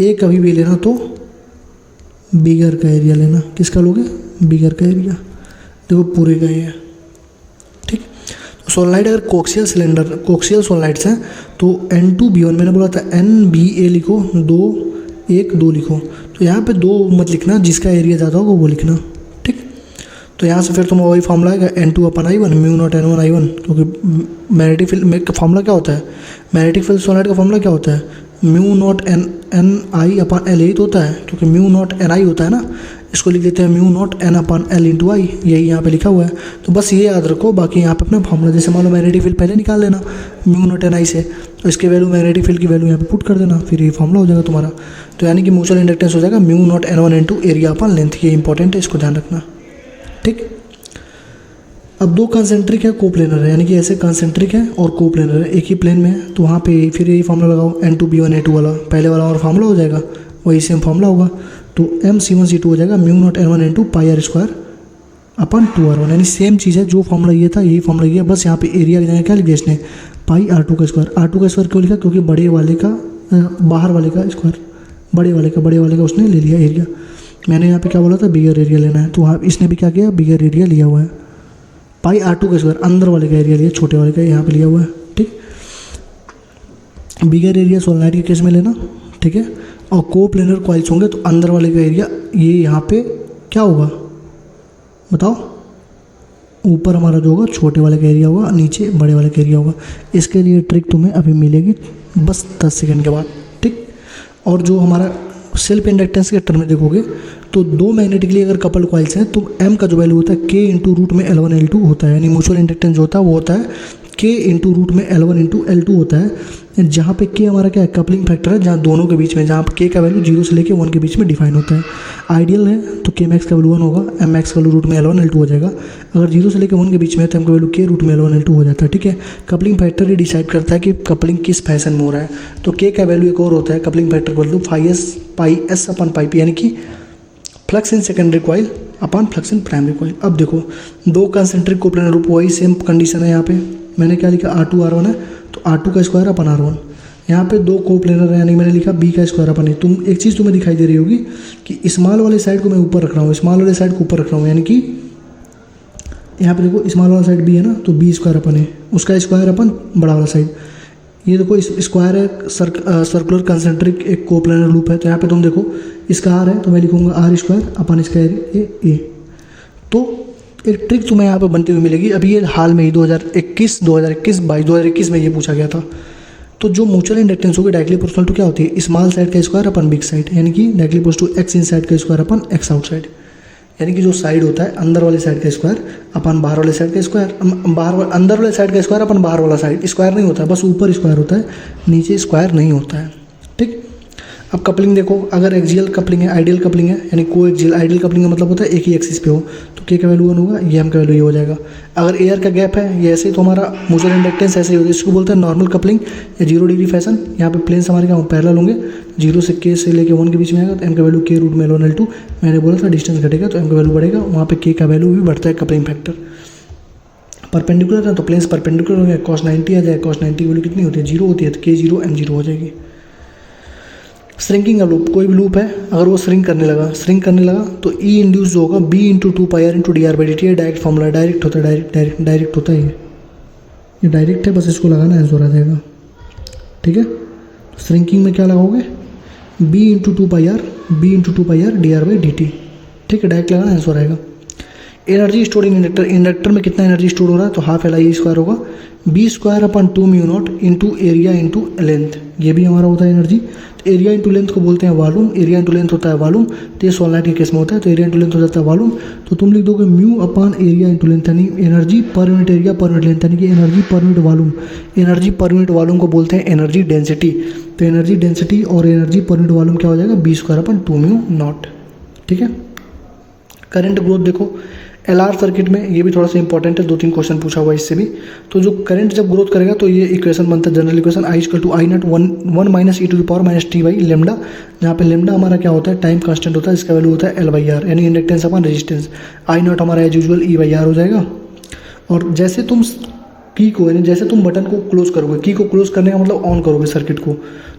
A कभी भी लेना तो बिगर का एरिया लेना, किसका लोगे, बिगर का एरिया, देखो पूरे का ही है। ठीक, तो सोलनाइड अगर कोक्सियल सिलेंडर, कोक्सियल सोलनाइड्स हैं तो N2 B1 मैंने बोला था NBA लिखो, 2 1 2 लिखो, तो यहाँ पे 2 मत लिखना, जिसका एरिया ज़्यादा होगा वो लिखना। ठीक, तो यहाँ से फिर तुम वही फॉर्मूला आएगा N2 अपन I1 mu naught N1 I1, क्योंकि मैग्नेटिक फील्ड का फॉर्मूला क्या होता है, मैग्नेटिक फील्ड सोलनाइड का फॉर्मूला क्या होता है, mu not N I upon L, यही तो होता है, क्योंकि म्यू नॉट एन आई होता है ना, इसको लिख देते हैं mu not N upon L into I, यही यहाँ पे लिखा हुआ है। तो बस ये याद रखो, बाकी यहाँ पे अपना फॉर्मूला, जैसे मान लो मैग्नेटिक फील्ड पहले निकाल लेना म्यू नॉट एन आई से, तो इसके वैल्यू मैग्नेटिक फील्ड की वैल्यू यहाँ पे पुट कर देना, फिर ये फॉर्मूला हो जाएगा तुम्हारा। तो यानी कि म्यूचुअल इंडक्टेंस हो जाएगा mu naught N1 N2 area upon length, ये इंपॉर्टेंट है, इसको ध्यान रखना। ठीक, अब दो कंसेंट्रिक है, कोप्लेनर है, यानी कि ऐसे कंसेंट्रिक है और कोप्लेनर है, एक ही प्लेन में है, तो वहाँ पे फिर यही फॉर्मूला लगाओ N2 B1 A2 वाला, पहले वाला और फॉर्मूला हो जाएगा, वही सेम फॉर्मूला होगा, तो MC1 C2 हो जाएगा म्यू नॉट N1 N2 पाई R स्क्वायर अपन 2R1, यानी सेम चीज़ है, जो फॉर्मूला ये था यही फॉर्मूला ये, बस यहाँ पे एरिया की जगह क्या लिख दिया इसने, पाई R2 का स्क्वायर। R2 का स्क्वायर क्यों लिखा, क्योंकि बड़े वाले का बाहर वाले का स्क्वायर, बड़े वाले का उसने ले लिया एरिया। मैंने यहाँ पे क्या बोला था, बिगर एरिया लेना है, तो वहाँ इसने भी क्या किया, बिगर एरिया लिया हुआ है, पाई R2 का स्क्वायर, अंदर वाले का एरिया लिया, छोटे वाले का यहाँ पे लिया हुआ है। ठीक, बिगर एरिया सोलनाइड के केस में लेना, ठीक है, और कोप्लेनर कॉइल्स होंगे तो अंदर वाले का एरिया ये यहाँ पे क्या होगा बताओ, ऊपर हमारा जो होगा छोटे वाले का एरिया होगा, नीचे बड़े वाले का एरिया होगा। इसके लिए ट्रिक तुम्हें अभी मिलेगी बस 10 सेकंड के बाद। ठीक, और जो हमारा सेल्फ इंडक्टेंस के टर्म में देखोगे तो दो मैग्नेटिकली अगर कपल कॉइल्स हैं तो M का जो वैल्यू होता है K इंटू रूट में L1 L2 होता है, यानी म्यूचुअल इंडक्टेंस जो होता है वो होता है K इंटू रूट में L1 इंटू L2 होता है, जहाँ पे K हमारा क्या है, कपलिंग फैक्टर है, जहाँ दोनों के बीच में, जहाँ पे K का वैल्यू 0 से लेके 1 के बीच में डिफाइन होता है। आइडियल है तो K मैक्स का वैल्यू 1 होगा, M मैक्स का वैल्यू रूट में L1 L2 हो जाएगा। अगर 0 से लेके 1 के बीच में है तो M का वैल्यू K रूट में L1 L2 हो जाता है, ठीक है। कपलिंग फैक्टर ही डिसाइड करता है कि कपलिंग किस फैशन में हो रहा है। तो K का वैल्यू एक और होता है कपलिंग फैक्टर का वैल्यू पाई S अपन पाई P, यानी कि flux in secondary coil upon flux in primary coil. अब देखो दो कंसेंट्रिक कोप्लेनर लूप, वही सेम कंडीशन है। यहाँ पे मैंने क्या लिखा, R2 R1 है तो R2 का स्क्वायर अपन R1। यहाँ पे दो कोप्लेनर है, यानी मैंने लिखा B का स्क्वायर अपन ए। तुम एक चीज़ तुम्हें दिखाई दे रही होगी कि स्मॉल वाले साइड को मैं ऊपर रख रहा हूँ, स्मॉल वाले साइड को ऊपर रख रहा हूँ, यानी कि यहाँ पे देखो स्मॉल वाला साइड B है ना, तो B स्क्वायर अपन है, उसका स्क्वायर अपन बड़ा वाला साइड। ये देखो इस स्क्वायर है, सर्कुलर कंसेंट्रिक एक कोप्लेनर लूप है। तो यहाँ पे तुम देखो इसका R है तो मैं लिखूंगा R स्क्वायर अपन इसका ए। तो एक ट्रिक तुम्हें यहाँ पे बनती हुई मिलेगी। अभी ये हाल में ही 2021 में ये पूछा गया था। तो जो म्यूचुअल इंडक्टेंस होगी डायरेक्टली प्रोपोर्शनल टू क्या होती है, स्मॉल साइड का स्क्वायर अपन बिग साइड, यानी कि directly proportional to X inside का square upon X outside. यानी कि जो साइड होता है अंदर वाले साइड का स्क्वायर अपन बाहर वाले साइड का स्क्वायर, अंदर वाले साइड का स्क्वायर अपन बाहर वाला साइड। स्क्वायर नहीं होता है, बस ऊपर स्क्वायर होता है, नीचे स्क्वायर नहीं होता है, ठीक। अब कपलिंग देखो, अगर एक्सियल कपलिंग है, आइडियल कपलिंग है, यानी को एक्सियल। आइडियल कपलिंग का मतलब होता है एक ही एक्सिस पे हो, तो K का वैल्यू 1 होगा, ये M का वैल्यू ये हो जाएगा। अगर एयर का गैप है, ये ऐसे तो हमारा म्यूचुअल इंडक्टेंस ऐसे ही होता है। इसको बोलते हैं नॉर्मल कपलिंग या 0 डिग्री फैशन। यहाँ पे प्लेन्स हमारे क्या पैरेलल होंगे, 0 से K से लेके 1 के बीच में आएगा तो M का वैल्यू K रूट में L1 L2। मैंने बोला था डिस्टेंस घटेगा तो M का वैल्यू बढ़ेगा, वहाँ पे K का वैल्यू भी बढ़ता है कपलिंग फैक्टर। परपेंडिकुलर है तो प्लेन्स परपेंडिकुलर हो गया, cos 90 आ जाए, cos 90 की वैल्यू कितनी होती है, 0 होती है, तो K 0 M 0 हो जाएगी। श्रिंकिंग का लूप, कोई भी लूप है अगर वो श्रिंक करने लगा तो ई इंड्यूस जो होगा B into 2πr into dr/dt है। डायरेक्ट फॉर्मूला, डायरेक्ट होता है, डायरेक्ट होता है, ये डायरेक्ट है, बस इसको लगाना आंसर आ जाएगा, ठीक है। श्रिंकिंग में क्या लगाओगे, B इंटू 2πr dr/dt, ठीक है, डायरेक्ट लगाना आंसर आएगा। एनर्जी स्टोर इन इंडक्टर में कितना एनर्जी स्टोर हो रहा है, तो हाफ LI स्क्वायर होगा, B square upon 2 mu naught into area into length, ये भी हमारा होता है एनर्जी। तो एरिया इंटू लेंथ को बोलते हैं वॉल्यूम, एरिया इंटू लेंथ होता है वॉल्यूम। तो ये सोलनाइट के केस में होता है, तो एरिया इंटू लेंथ हो जाता है वॉल्यूम। तो तुम लिख दोगे म्यू अपान एरिया इंटू लेंथ, यानी energy per unit area per unit length, यानी कि energy per unit volume. Energy per unit volume को बोलते हैं एनर्जी डेंसिटी। तो एनर्जी डेंसिटी और एनर्जी पर यूनिट वॉल्यूम क्या हो जाएगा, B square upon 2 mu naught, ठीक है। करंट ग्रोथ देखो LR सर्किट में, ये भी थोड़ा सा इंपॉर्टेंट है, 2-3 क्वेश्चन पूछा हुआ इससे भी। तो जो करंट जब ग्रोथ करेगा तो ये इक्वेशन बनता है, general equation I equal to I not 1 minus e to the power minus t by lambda, जहाँ पे लेमडा हमारा क्या होता है, टाइम कांस्टेंट होता है, इसका वैल्यू होता है L/R, यानी inductance upon resistance. I not हमारा एज यूजुअल E/R हो जाएगा। और जैसे तुम की को, यानी जैसे तुम बटन को क्लोज करोगे, की को क्लोज करने का मतलब ऑन करोगे सर्किट को,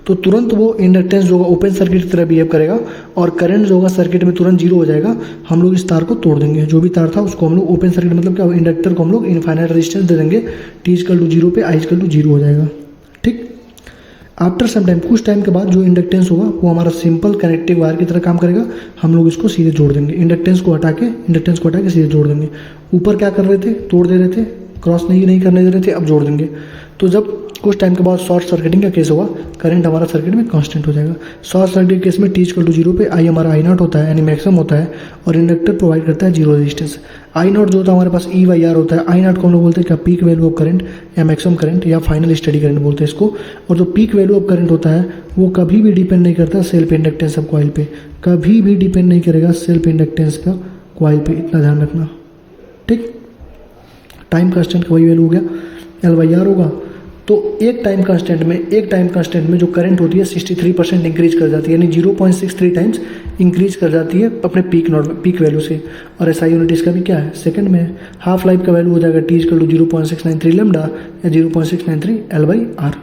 तो तुरंत वो इंडक्टेंस जो होगा ओपन सर्किट की तरह बिहेव करेगा और करंट जो होगा सर्किट में तुरंत 0 हो जाएगा। हम लोग इस तार को तोड़ देंगे, जो भी तार था उसको हम लोग ओपन सर्किट मतलब क्या, इंडक्टर को हम लोग इनफाइनाइट रेजिस्टेंस दे देंगे, T इक्वल टू 0 पे I इक्वल टू 0 हो जाएगा, ठीक। आफ्टर सम टाइम, कुछ टाइम के बाद जो इंडक्टेंस होगा वो हमारा सिंपल कनेक्टिव वायर की तरह काम करेगा। हम लोग इसको सीधे जोड़ देंगे, इंडक्टेंस को हटा के सीधे जोड़ देंगे। ऊपर क्या कर रहे थे, तोड़ दे रहे थे, क्रॉस नहीं करने दे रहे थे, अब जोड़ देंगे। तो जब कुछ टाइम के बाद शॉर्ट सर्किटिंग का केस होगा, करंट हमारा सर्किट में कांस्टेंट हो जाएगा। शॉर्ट सर्किट केस में T इक्वल टू 0 पे I हमारा I नॉट होता है, यानी मैक्सिमम होता है, और इंडक्टर प्रोवाइड करता है 0 रेजिस्टेंस। I नॉट जो होता है हमारे पास E/R होता है। I नॉट को हम लोग बोलते हैं क्या, पीक वैल्यू ऑफ करंट या मैक्सिमम करंट या फाइनल स्टडी करंट बोलते हैं इसको। और जो पीक वैल्यू ऑफ करंट होता है वो कभी भी डिपेंड नहीं करता सेल्फ इंडक्टेंस ऑफ कॉइल पे, कभी भी डिपेंड नहीं करेगा सेल्फ इंडक्टेंस का कॉइल पे, इतना ध्यान रखना, ठीक। टाइम कांस्टेंट का वही वैल्यू हो गया L/R होगा। तो एक टाइम कांस्टेंट में जो करंट होती है 63% इंक्रीज कर जाती है, यानी 0.63 टाइम्स इंक्रीज कर जाती है अपने पीक वैल्यू से। और SI यूनिट इसका भी क्या है, सेकंड में है। हाफ लाइफ का वैल्यू हो जाएगा T इक्वल टू 0.693 लेमडा या 0.693 L/R,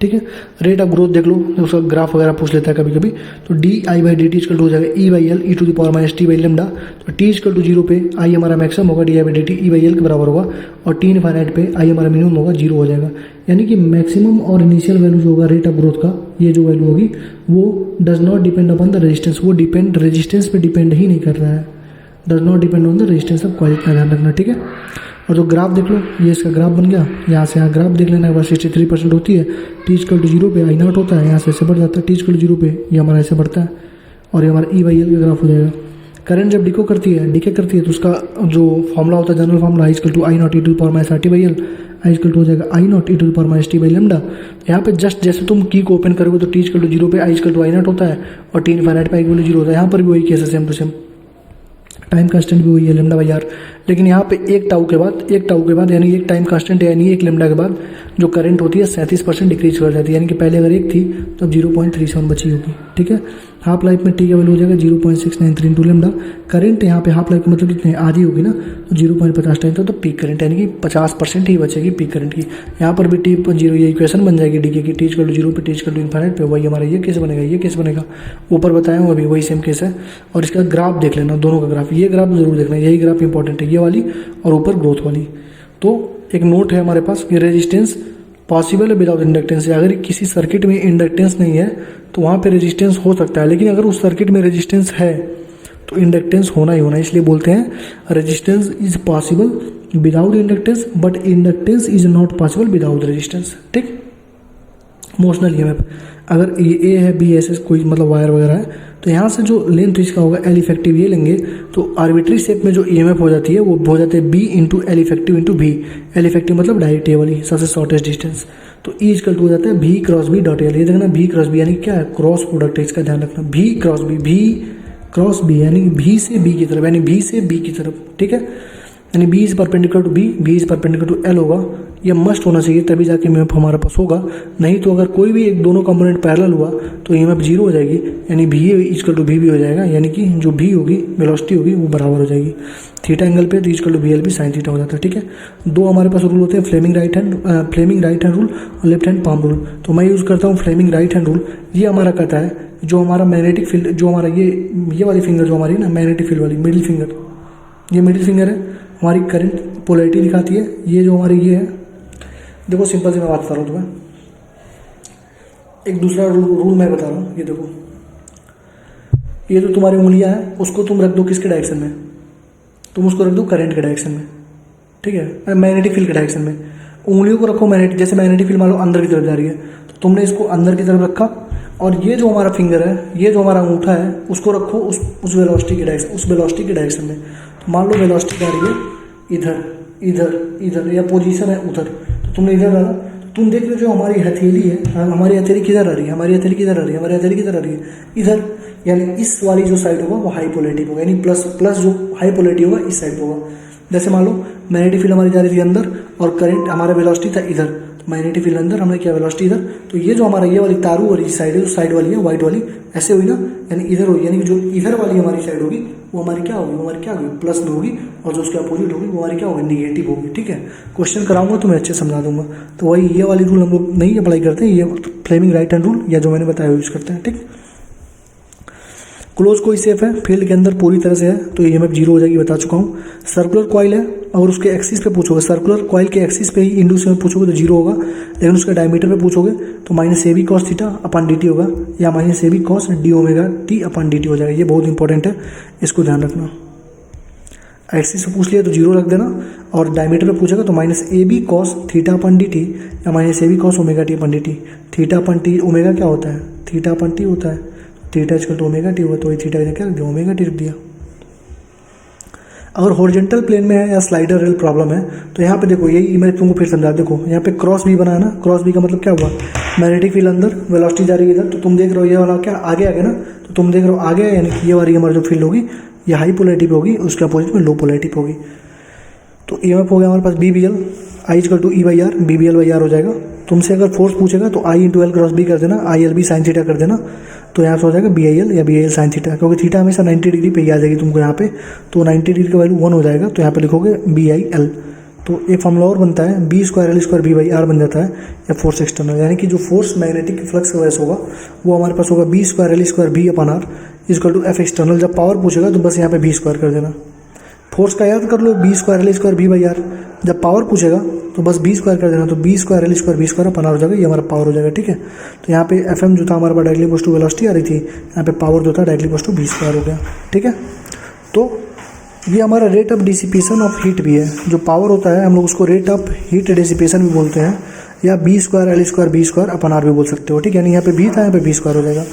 ठीक है। रेट ऑफ ग्रोथ देख लो, उसका ग्राफ वगैरह पूछ लेता है कभी कभी, तो di/dt इक्वल टू हो जाएगा E/L e to the power minus t by lambda. तो T इक्वल टू 0 पे I हमारा मैक्सिमम होगा, di/dt E/L के बराबर होगा, और T इनफाइनाइट पे I हमारा मिनिमम होगा, 0 हो जाएगा। यानी कि मैक्सिमम और इनिशियल वैल्यू जो होगा रेट ऑफ ग्रोथ का, ये जो वैल्यू होगी वो does not depend upon the resistance, वो रेजिस्टेंस पे डिपेंड ही नहीं कर रहा है, does not depend on the resistance of coil, का ध्यान रखना, ठीक है। और जो ग्राफ देख लो, ये इसका ग्राफ बन गया, यहाँ से यहाँ ग्राफ देख लेना के बाद 63% होती है, T इक्वल टू 0 पे I नॉट होता है, यहाँ से ऐसे बढ़ जाता है, T इक्वल टू 0 पे ये हमारा ऐसे बढ़ता है, और ये हमारा E/L का ग्राफ हो जाएगा। करंट जब डीके करती है तो उसका जो फॉर्मूला होता है, general formula I equal to I naught e to the power minus RT/L। I equal to हो जाएगा I naught E to the power minus T by lambda. यहाँ पे जस्ट जैसे तुम की को ओपन करोगे तो टी इक्वल टू 0 पे आई इक्वल टू आई नॉट होता है और टी इनफाइनाइट पे आई इक्वल टू 0 होता है। यहाँ पर भी वही केस है, same to same. Time constant भी वही है लेमडा बाई आर, लेकिन यहाँ पे एक टाउ के बाद यानी एक टाइम कांस्टेंट है यानी एक लेमडा के बाद जो करंट होती है 37% डिक्रीज कर जाती है, यानी कि पहले अगर एक थी तो अब 0.37 बची होगी। ठीक है, हाफ लाइफ में टी का वैल्यू हो जाएगा 0.693 इंटू लेमडा। करंट यहाँ पे हाफ लाइफ का मतलब कितनी आधी होगी ना, तो 0.50 टाइम था, तो पीक करंट यानी कि 50% ही बचेगी पीक करंट की। यहाँ पर भी टी 0 ये इक्वेशन बन जाएगी डी की टी इक्वल टू 0 पे टी इक्वल टू इनफाइनाइट पे, वही हमारा ये केस बनेगा, ये केस बनेगा। ऊपर बताया हूँ अभी वही सेम केस है। और इसका ग्राफ देख लेना, दोनों का ग्राफ, ये ग्राफ जरूर देखना, यही ग्राफ इंपॉर्टेंट है, ये वाली और ऊपर ग्रोथ वाली। तो एक नोट है हमारे पास कि रेजिस्टेंस पॉसिबल है विदाउट इंडक्टेंस। अगर किसी सर्किट में इंडक्टेंस नहीं है तो वहाँ पे रेजिस्टेंस हो सकता है, लेकिन अगर उस सर्किट में रेजिस्टेंस है तो इंडक्टेंस होना ही होना है। इसलिए बोलते हैं resistance is possible without inductance but inductance is not possible without resistance. ठीक, मोशनल ईएमएफ अगर ए है बी ऐसे कोई मतलब वायर वगैरह है तो यहाँ से जो लेंथ इसका होगा एल इफेक्टिव ये लेंगे तो आर्बिट्री शेप में जो ईएमएफ हो जाती है वो हो जाते हैं B into L effective into भी। एल इफेक्टिव मतलब डायरेक्ट ये वाली सबसे शॉर्टेस्ट डिस्टेंस, तो ई इक्वल टू हो जाता है भी क्रॉस बी डॉट एल। ये देखना भी क्रॉस बी यानी क्या है, क्रॉस प्रोडक्ट है, इसका ध्यान रखना। भी क्रॉस बी यानी भी से बी की तरफ, यानी भी से बी की तरफ। ठीक है, यानी B is perpendicular to B is perpendicular to L होगा, ये मस्ट होना चाहिए तभी जाके ईएमएफ हमारे पास होगा। नहीं तो अगर कोई भी एक दोनों कंपोनेंट पैरेलल हुआ तो ईएमएफ 0 हो जाएगी, यानी भी इक्वल टू भी हो जाएगा, यानी कि जो भी होगी वेलोसिटी होगी वो बराबर हो जाएगी थीटा एंगल पे, तो इक्वल टू बी एल भी साइन थीटा हो जाता है। ठीक है, दो हमारे पास रूल होते हैं, फ्लेमिंग राइट हैंड रूल और लेफ्ट हैंड पाम रूल। तो मैं यूज़ करता हूँ फ्लेमिंग राइट हैंड रूल। ये हमारा कहता है जो हमारा मैग्नेटिक फील्ड, जो हमारा ये वाली फिंगर जो हमारी ना मैग्नेटिक फील्ड वाली मिडिल फिंगर, ये मिडिल फिंगर है हमारी करंट पोलैरिटी दिखाती है। ये जो हमारी ये है, देखो सिंपल से मैं बात कर रहा हूँ तुम्हें, एक दूसरा रूल मैं बता रहा हूँ। ये देखो, ये जो तुम्हारी उंगलियां हैं उसको तुम रख दो किसके डायरेक्शन में, तुम उसको रख दो करंट के डायरेक्शन में। ठीक है, मैग्नेटिक फील्ड के डायरेक्शन में उंगलियों को रखो। मैग्नेटिक, जैसे मैग्नेटिक फील्ड मान लो अंदर की तरफ जा रही है तो तुमने इसको अंदर की तरफ रखा, और ये जो हमारा फिंगर है, ये जो हमारा अंगूठा है उसको रखो उस वेलोसिटी के डायरेक्शन में। तो मान लो वेलोसिटी जा रही है इधर या पोजीशन है उधर, तो तुमने इधर डाला, तुम देख रहे हो जो हमारी हथेली है, हमारी हथेली किधर आ रही है, हमारी हथेली किधर आ रही है इधर, यानी इस वाली जो साइड होगा वो हाई पोलैरिटी होगा, यानी प्लस जो हाई पोलैरिटी होगा इस साइड होगा। जैसे मान लो मैग्नेटिक फील्ड हमारी जा रही थी अंदर और करंट हमारा वेलोसिटी था इधर, तो मैग्नेटिक फील्ड अंदर, हमने क्या वेलोसिटी इधर, तो ये जो हमारा ये वाली तारू वाली साइड है, जो साइड वाली है व्हाइट वाली ऐसे हुई ना, यानी इधर होगी, यानी कि जो इधर वाली हमारी साइड होगी वो हमारी क्या होगी, प्लस में होगी, और जो उसके अपोजिट होगी वो हमारी क्या होगी, निगेटिव होगी। ठीक है, क्वेश्चन कराऊंगा तो मैं अच्छे समझा दूंगा। तो वही ये वाली रूल हम लोग नहीं अप्लाई करते हैं, ये फ्लेमिंग राइट हैंड रूल या जो मैंने बताया यूज करते हैं। ठीक, क्लोज कोई सेफ है, फील्ड के अंदर पूरी तरह से है तो ईएमएफ 0 हो जाएगी, बता चुका हूँ। सर्कुलर कॉइल है और उसके एक्सिस पे पूछोगे, सर्कुलर कॉइल के एक्सिस पे ही इंड्यूस में पूछोगे तो 0 होगा, लेकिन उसके डायमीटर पे पूछोगे तो minus A B cos theta upon D T होगा, या minus A B cos D omega T upon D T हो जाएगा। ये बहुत इंपॉर्टेंट है, इसको ध्यान रखना। एक्सिस पे पूछ लिया तो 0 रख देना, और डायमीटर पे पूछेगा तो minus A B cos theta upon D T या minus A B cos omega T upon D T. Theta upon T, omega क्या होता है, थीटा अपॉन टी होता है, theta equal to omega T हुआ, तो ये थीटा ने क्या रख दिया, ओमेगा टी रख दिया। अगर हॉरिजॉन्टल प्लेन में है या स्लाइडर रेल प्रॉब्लम है तो यहाँ पे देखो, यही मैं तुमको फिर समझा, देखो यहाँ पे क्रॉस बी बना है ना, क्रॉस बी का मतलब क्या हुआ, मैग्नेटिक फील्ड अंदर, वेलोसिटी जा रही है इधर, तो तुम देख रहे हो ये वाला क्या आगे ना, तो तुम देख रहे हो आगे, यानी कि ये वाली हमारी जो फील्ड होगी ये हाई पोलैरिटी पे होगी, उसके अपोजिट में लो पोलैरिटी पे होगी। तो ईएमएफ हो गया हमारे पास B B L, I equal to E by R, B B L by R हो जाएगा। तुमसे अगर फोर्स पूछेगा तो I into L cross B कर देना, I L B sine theta कर देना, तो यहाँ से हो जाएगा बी आई एल या B I L sine theta, क्योंकि थीटा हमेशा 90 डिग्री पे ही आ जाएगी तुमको यहाँ पे, तो 90 डिग्री का वैल्यू 1 हो जाएगा, तो यहाँ पे लिखोगे बी आई एल। तो एक फॉर्मूला और बनता है, B square L square B by R बन जाता है, या फोर्स एक्सटर्नल, यानी कि जो फोर्स मैग्नेटिक फ्लक्स की वजह से होगा वो हमारे पास होगा B square L square B upon R equal to F external. जब पावर पूछेगा तो बस यहाँ पे बी स्क्वायर कर देना, फोर्स का याद कर लो B square L square B by R, जब पावर पूछेगा तो बस बी स्क्वायर कर देना, तो B square L square B square upon R हो जाएगा, ये हमारा पावर हो जाएगा। ठीक है, तो यहाँ पे एफ एम जो था हमारे पास डायरेक्टली इक्वल टू वेलोसिटी आ रही थी, यहाँ पे पावर जो था directly equal to B square हो गया। ठीक है, तो ये हमारा rate of dissipation of heat भी है, जो पावर होता है हम लोग उसको रेट ऑफ हीट डिसिपेशन भी बोलते हैं, या B square L square B square upon R भी बोल सकते हो। ठीक है, यानी यहाँ पे बी था, यहाँ पे बी स्क्वायर हो जाएगा।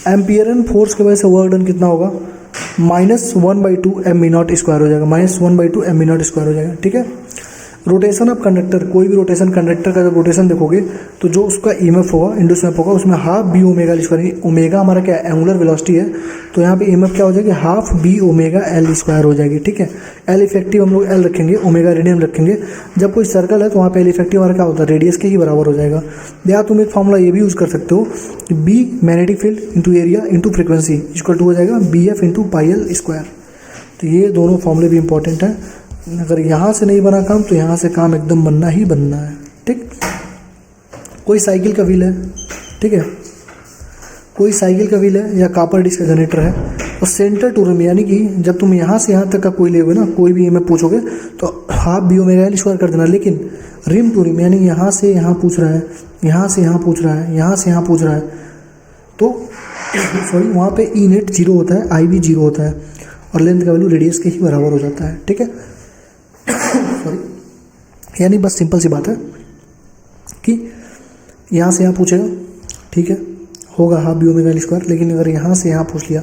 एम्पियरन फोर्स की वजह से वर्क डन कितना होगा, -1/2 एम बी नॉट स्क्वायर हो जाएगा, -1/2 एम बी नॉट स्क्वायर हो जाएगा। ठीक है, रोटेशन ऑफ कंडक्टर, कोई भी रोटेशन कंडक्टर का जब रोटेशन देखोगे तो जो उसका ईएमएफ होगा, इंड्यूस ईएमएफ होगा, उसमें half B omega L square, omega हमारा क्या है, एंगुलर वेलोसिटी है, तो यहाँ पे ईएमएफ क्या हो जाएगी, half B omega L square हो जाएगी। ठीक है, एल इफेक्टिव हम लोग एल रखेंगे, ओमेगा रेडियन रखेंगे। जब कोई सर्कल है तो वहाँ पे एल इफेक्टिव हमारा क्या होता है, रेडियस के ही बराबर हो जाएगा। या तुम एक फॉर्मूला ये भी यूज़ कर सकते हो कि B magnetic field into area into frequency equal to हो जाएगा B F into pi L square. तो ये दोनों फॉर्मूले भी इंपॉर्टेंट हैं। अगर यहाँ से नहीं बना काम तो यहाँ से काम एकदम बनना ही बनना है। ठीक, कोई साइकिल का व्हील है, ठीक है, कोई साइकिल का व्हील है या कापर डिस्क का जनरेटर है, और सेंटर टू रिम, यानी कि जब तुम यहाँ से यहाँ तक का कोई लेगे ना, कोई भी में पूछोगे तो half B omega L square कर देना। लेकिन रिम टू रिम यानी यहाँ से यहाँ पूछ रहा है, यहाँ से यहाँ पूछ रहा है, यहाँ से यहाँ पूछ रहा है, तो सॉरी वहाँ पे ई नेट जीरो होता है, आई भी जीरो होता है, और लेंथ का वैल्यू रेडियस के ही बराबर हो जाता है। ठीक है, सॉरी, यानी बस सिंपल सी बात है कि यहाँ से यहाँ पूछेगा, ठीक है, होगा half B omega L square. लेकिन अगर यहाँ से यहाँ पूछ लिया,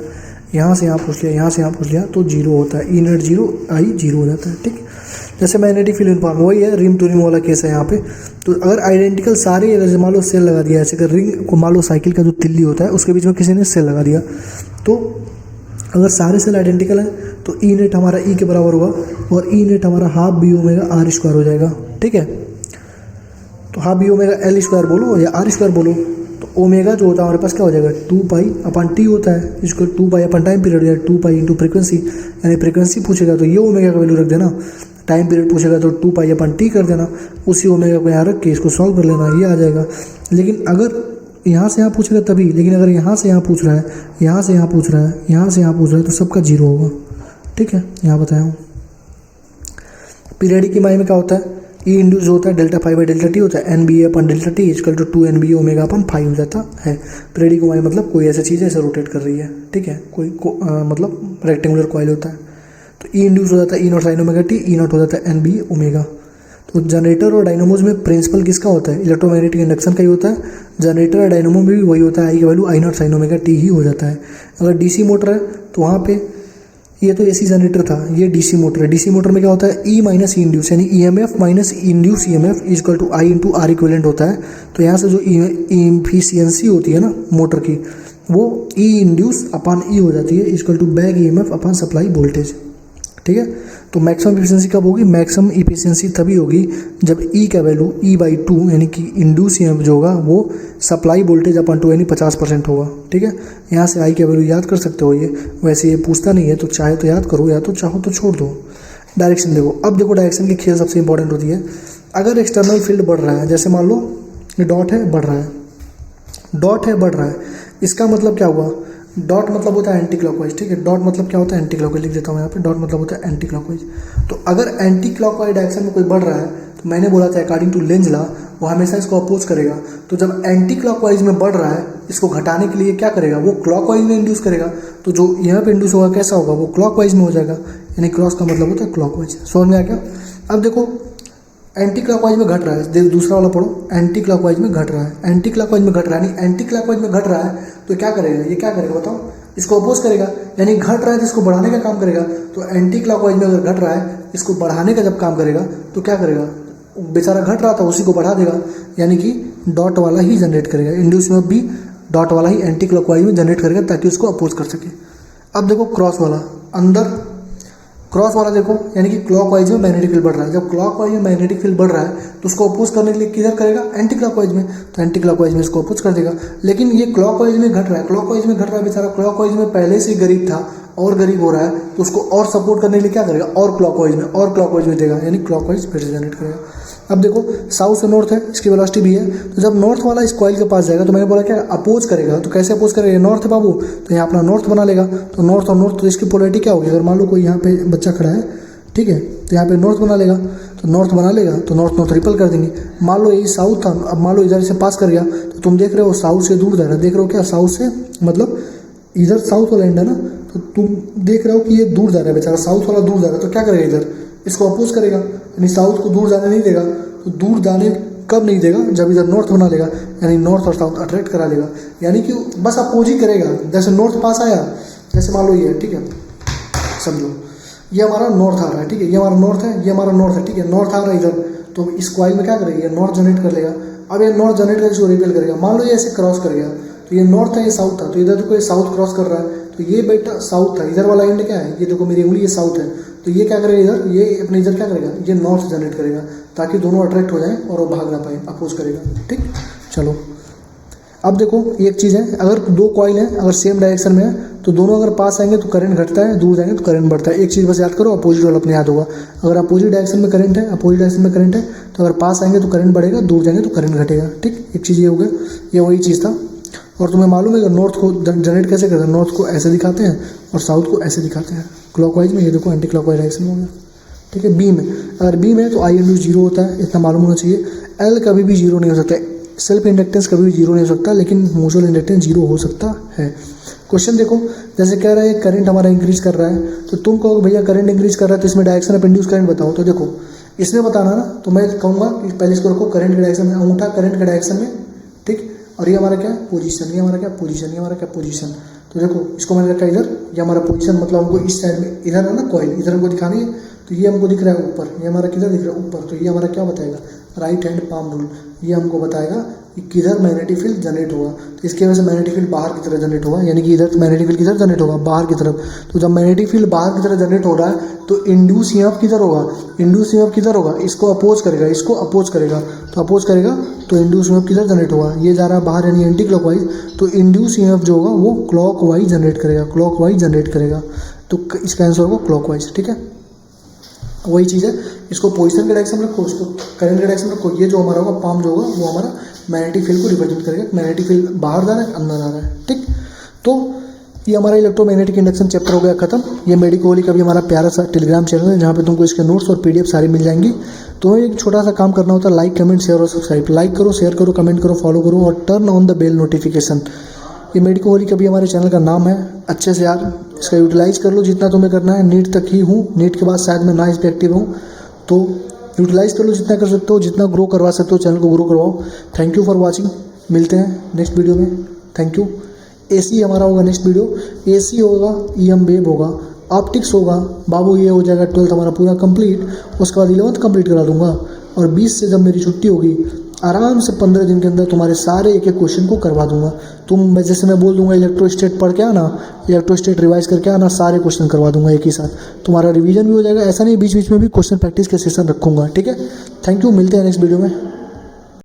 यहाँ से यहाँ पूछ लिया, यहाँ से यहाँ पूछ लिया, तो जीरो होता है, ई नेट जीरो, आई जीरो हो जाता है। ठीक, जैसे मैग्नेटिक फील्ड इनफॉर्म वही है, रिम टू रिम वाला केस है यहाँ पे। तो अगर आइडेंटिकल सारे, अगर मान लो सेल लगा दिया, ऐसे अगर रिंग को मान लो साइकिल का जो तिल्ली होता है उसके बीच में किसी ने सेल लगा दिया, तो अगर सारे सेल आइडेंटिकल हैं तो ई नेट हमारा ई के बराबर होगा, और ई नेट हमारा half B omega R square हो जाएगा। ठीक है, तो half B omega L square बोलो या आर स्क्वायर बोलो, तो ओमेगा जो होता है हमारे पास क्या हो जाएगा, 2 पाई अपन टी होता है, इसको 2 पाई अपन टाइम पीरियड हो जाएगा, 2 पाई इंटू फ्रिक्वेंसी, यानी फ्रिक्वेंसी पूछेगा तो ये ओमेगा का वैल्यू रख देना, टाइम पीरियड पूछेगा तो 2 पाई अपन टी कर देना, उसी ओमेगा को यहाँ रख के इसको सॉल्व कर लेना, ये आ जाएगा। लेकिन अगर यहाँ से यहाँ पूछेगा तभी, लेकिन अगर यहाँ से यहाँ पूछ रहा है, यहाँ से यहाँ पूछ रहा है, यहाँ से यहाँ पूछ रहा है, तो सबका जीरो होगा। ठीक है, यहाँ बताया हूँ। पीरियडिक ईएमआई में क्या होता है, ई इंड्यूस जो होता है delta five by delta T होता है, N B upon delta T equal to 2 N B omega upon five हो जाता है। पीरियडिक ईएमआई मतलब कोई ऐसी चीज़ है ऐसे रोटेट कर रही है। ठीक है, कोई मतलब रेक्टेंगुलर कॉइल होता है, तो ई इंड्यूस हो जाता है E naught sine omega T, E naught हो जाता है एन बी ओमेगा। तो जनरेटर और डायनामोज में प्रिंसिपल किसका होता है, इलेक्ट्रोमैग्नेटिक इंडक्शन का ही होता है। जनरेटर और डायनामो में भी वही होता है, आई का value I naught sine omega T ही हो जाता है। अगर डीसी मोटर है तो वहाँ पे, ये तो एसी जनरेटर था, ये डीसी मोटर है। डीसी मोटर में क्या होता है, ई माइनस ई इंड्यूस, यानी EMF minus induced EMF equal to I into R equivalent होता है। तो यहाँ से जो इफिशियंसी होती है ना मोटर की, वो ई इंड्यूस अपान ई हो जाती है equal to back EMF upon supply voltage. ठीक है, तो मैक्सिमम इफिशियंसी कब होगी, मैक्सिमम इफिशियंसी तभी होगी जब ई का वैल्यू ई बाई 2 यानी कि इंड्यूस ईएमएफ जो होगा वो सप्लाई वोल्टेज अपन 2 यानी 50% होगा। ठीक है, यहाँ से आई का वैल्यू याद कर सकते हो। ये वैसे ये पूछता नहीं है, तो चाहे तो याद करो या तो चाहो तो छोड़ दो। डायरेक्शन देखो, अब देखो डायरेक्शन की खेल सबसे इंपॉर्टेंट होती है। अगर एक्सटर्नल फील्ड बढ़ रहा है, जैसे मान लो ये डॉट है, बढ़ रहा है, डॉट है, बढ़ रहा है, इसका मतलब क्या हुआ, डॉट मतलब होता है एंटी क्लॉकवाइज। ठीक है, डॉट मतलब क्या होता है, एंटी क्लॉकवाइज, लिख देता हूँ यहाँ पे, डॉट मतलब होता है एंटी क्लॉकवाइज। तो अगर एंटी क्लॉकवाइज डायरेक्शन में कोई बढ़ रहा है, तो मैंने बोला था अकॉर्डिंग टू लेंज लॉ वो हमेशा इसको अपोज करेगा। तो जब एंटी क्लॉकवाइज में बढ़ रहा है, इसको घटाने के लिए क्या करेगा, वो क्लॉकवाइज में इंड्यूस करेगा। तो जो यहाँ पे इंड्यूस होगा कैसा होगा, वो क्लॉकवाइज में हो जाएगा, यानी क्रॉस का मतलब होता है क्लॉकवाइज। समझ में आ गया। अब देखो एंटी क्लॉकवाइज में घट रहा है, दूसरा वाला पढ़ो, एंटी क्लॉकवाइज में घट रहा है, एंटी क्लॉकवाइज में घट रहा है, यानी एंटी क्लॉकवाइज में घट रहा है तो क्या करेगा, ये क्या करेगा बताओ, इसको अपोज करेगा, यानी घट रहा है तो इसको बढ़ाने का काम करेगा। तो एंटी क्लॉकवाइज में अगर घट रहा है, इसको बढ़ाने का जब काम करेगा तो क्या करेगा, बेचारा घट रहा था उसी को बढ़ा देगा, यानी कि डॉट वाला ही जनरेट करेगा। इंड्यूस में भी डॉट वाला ही एंटी क्लॉकवाइज में जनरेट करेगा ताकि उसको अपोज कर सके। अब देखो क्रॉस वाला, अंदर क्रॉस वाला देखो, यानी कि क्लॉकवाइज में मैग्नेटिक फील्ड बढ़ रहा है। जब क्लॉकवाइज में मैग्नेटिक फील्ड बढ़ रहा है तो उसको अपोज करने के लिए किधर करेगा, एंटी क्लॉकवाइज में, तो एंटी क्लॉकवाइज में इसको अपोज कर देगा। लेकिन ये क्लॉकवाइज में घट रहा है, क्लॉकवाइज में घट रहा है, बेचारा क्लॉकवाइज में पहले से ही गरीब था और गरीब हो रहा है, तो उसको और सपोर्ट करने के लिए क्या करेगा, और क्लॉकवाइज में देगा, यानी क्लॉकवाइज फिर से जनरेट करेगा। अब देखो साउथ से नॉर्थ है, इसकी वेलोसिटी भी है, तो जब नॉर्थ वाला इस कॉइल के पास जाएगा तो मैंने बोला क्या अपोज करेगा। तो कैसे अपोज करेगा, नॉर्थ है बाबू, तो यहाँ अपना नॉर्थ बना लेगा। तो नॉर्थ और नॉर्थ, तो इसकी पोलैरिटी क्या होगी, अगर मान लो कोई यहाँ पे बच्चा खड़ा है, ठीक है, तो यहाँ पे नॉर्थ बना लेगा, तो नॉर्थ बना लेगा तो नॉर्थ नॉर्थ रिपल कर देंगे। मान लो ये साउथ था, अब मान लो इधर से पास कर गया, तो तुम देख रहे हो साउथ से दूर जा रहा है, देख रहे हो क्या, साउथ से मतलब इधर साउथ वाला एंड है ना, तो तुम देख रहे हो कि ये दूर जा रहा है, बेचारा साउथ वाला दूर जा रहा है, तो क्या करेगा, इधर इसको अपोज करेगा, यानी साउथ को दूर जाने नहीं देगा। तो दूर जाने कब नहीं देगा, जब इधर नॉर्थ बना लेगा, यानी नॉर्थ और साउथ अट्रैक्ट करा लेगा, यानी कि बस अपोज ही करेगा। जैसे नॉर्थ पास आया, जैसे मान लो ये, ठीक है, समझो ये हमारा नॉर्थ आ रहा है, ठीक है, ये हमारा नॉर्थ है, ये हमारा नॉर्थ है, ठीक है, नॉर्थ आ रहा है इधर, तो इस कॉइल में क्या करेगा, ये नॉर्थ जनरेट कर लेगा। अब ये नॉर्थ जनरेट करके इसको रिपेल करेगा। मान लो ये ऐसे क्रॉस कर गया, तो ये नॉर्थ है, ये साउथ था, तो इधर देखो ये साउथ क्रॉस कर रहा है, तो ये बेटा साउथ था, इधर वाला एंड क्या है, ये देखो मेरी उंगली, ये साउथ है, तो ये क्या करेगा इधर, ये अपने इधर क्या करेगा, ये नॉर्थ जनरेट करेगा, ताकि दोनों अट्रैक्ट हो जाएं और वो भाग ना पाए, अपोज करेगा, ठीक। चलो अब देखो एक चीज़ है, अगर दो कॉइल हैं, अगर सेम डायरेक्शन में है, तो दोनों अगर पास आएंगे तो करंट घटता है, दूर जाएंगे तो करंट बढ़ता है। एक चीज़ बस याद करो, अपोजिट वाला अपने याद होगा। अगर अपोजिट डायरेक्शन में करंट है, अपोजिट डायरेक्शन में करंट है, तो अगर पास आएंगे तो करंट बढ़ेगा, दूर जाएंगे तो करंट घटेगा, ठीक। एक चीज़ ये हो गया, ये वही चीज़ था। और तुम्हें मालूम है कि नॉर्थ को जनरेट कैसे करते हैं, नॉर्थ को ऐसे दिखाते हैं और साउथ को ऐसे दिखाते हैं क्लॉकवाइज में। ये देखो एंटी क्लॉकवाइज डायरेक्शन हो गया, ठीक है। बीम है, अगर बीम है तो आई इंड्यूस जीरो होता है, इतना मालूम होना चाहिए। एल कभी भी जीरो नहीं हो सकता, सेल्फ इंडक्टेंस कभी भी जीरो नहीं हो सकता, लेकिन म्यूचुअल इंडक्टेंस जीरो हो सकता है। क्वेश्चन देखो, जैसे कह रहा है करंट हमारा इंक्रीज कर रहा है, तो तुम कहो भैया करंट इंक्रीज कर रहा है तो इसमें डायरेक्शन ऑफ इंड्यूस करंट बताओ। तो देखो इसमें बताना ना, तो मैं कहूँगा कि पहले इसको रखो करंट के डायरेक्शन में, अंगूठा करंट के डायरेक्शन में, ठीक। और ये हमारा क्या है, पोजीशन, ये हमारा क्या पोजीशन, ये हमारा क्या पोजीशन। तो देखो इसको मैंने रखा इधर, ये हमारा पोजीशन, मतलब हमको इस साइड में, इधर है ना कॉइल, इधर हमको दिखानी है, तो ये हमको दिख रहा है ऊपर, ये हमारा किधर दिख रहा है ऊपर, तो ये हमारा क्या बताएगा, राइट हैंड पाम रूल। ये हमको बताएगा कि किधर मैग्नेटिक फील्ड जनरेट होगा, तो इसकी वजह से मैग्नेटिक फील्ड बाहर की तरफ जनरेट होगा, यानी कि इधर मैग्नेटिक फील्ड किधर जनरेट होगा, बाहर की तरफ। तो जब मैग्नेटिक फील्ड बाहर की तरफ जनरेट हो रहा है तो इंड्यूस ईएमएफ किधर होगा, इंड्यूस ईएमएफ किधर होगा, इसको अपोज करेगा, इसको अपोज करेगा, तो अपोज करेगा तो इंड्यूस ईएमएफ किधर जनरेट होगा, ये जा रहा है बाहर यानी एंटी क्लॉकवाइज, तो इंड्यूस ईएमएफ जो होगा वो क्लॉकवाइज जनरेट करेगा, क्लॉकवाइज जनरेट करेगा, तो इसका आंसर होगा क्लॉकवाइज, ठीक है। वही चीज़ है, इसको पोजीशन के डायरेक्शन में रखो, इसको करंट के डायरेक्शन में रखो। ये जो हमारा होगा पाम जो होगा वो हमारा मैग्नेटिक फील्ड को रिप्रेजेंट करेगा, मैग्नेटिक फील्ड बाहर जा रहा है अंदर आ रहा है, ठीक। तो ये हमारा इलेक्ट्रोमैग्नेटिक इंडक्शन चैप्टर हो गया खत्म। ये मेडिकोली का भी हमारा प्यारा सा टेलीग्राम चैनल है, जहाँ पे तुमको इसके नोट्स और पीडीएफ सारी मिल जाएंगी। तो एक छोटा सा काम करना होता है, लाइक कमेंट शेयर और सब्सक्राइब। लाइक करो, शेयर करो, कमेंट करो, फॉलो करो और turn on the bell notification. ये मेडिकोली का भी हमारे चैनल का नाम है, अच्छे से यार इसका यूटिलाइज कर लो जितना तुम्हें करना है। नीट तक ही हूँ, नीट के बाद शायद मैं ना इस पर एक्टिव हूँ, तो यूटिलाइज कर लो जितना कर सकते हो, जितना ग्रो करवा सकते हो चैनल को ग्रो करवाओ। थैंक यू फॉर वॉचिंग, मिलते हैं नेक्स्ट वीडियो में, थैंक यू। एसी हमारा होगा नेक्स्ट वीडियो, एसी होगा, ईएम वेव होगा, ऑप्टिक्स होगा, बाबू ये हो जाएगा 12th हमारा पूरा कंप्लीट। उसके बाद 11th कंप्लीट करा दूंगा, और 20 से जब मेरी छुट्टी होगी आराम से 15 दिन के अंदर तुम्हारे सारे एक एक क्वेश्चन को करवा दूंगा। तुम जैसे मैं बोल दूंगा इलेक्ट्रोस्टेट पढ़ के आना, इलेक्ट्रोस्टेट रिवाइज करके आना, सारे क्वेश्चन करवा दूंगा एक ही साथ, तुम्हारा रिवीजन भी हो जाएगा। ऐसा नहीं बीच बीच में भी क्वेश्चन प्रैक्टिस के सेशन रखूंगा, ठीक है। थैंक यू, मिलते हैं नेक्स्ट वीडियो में।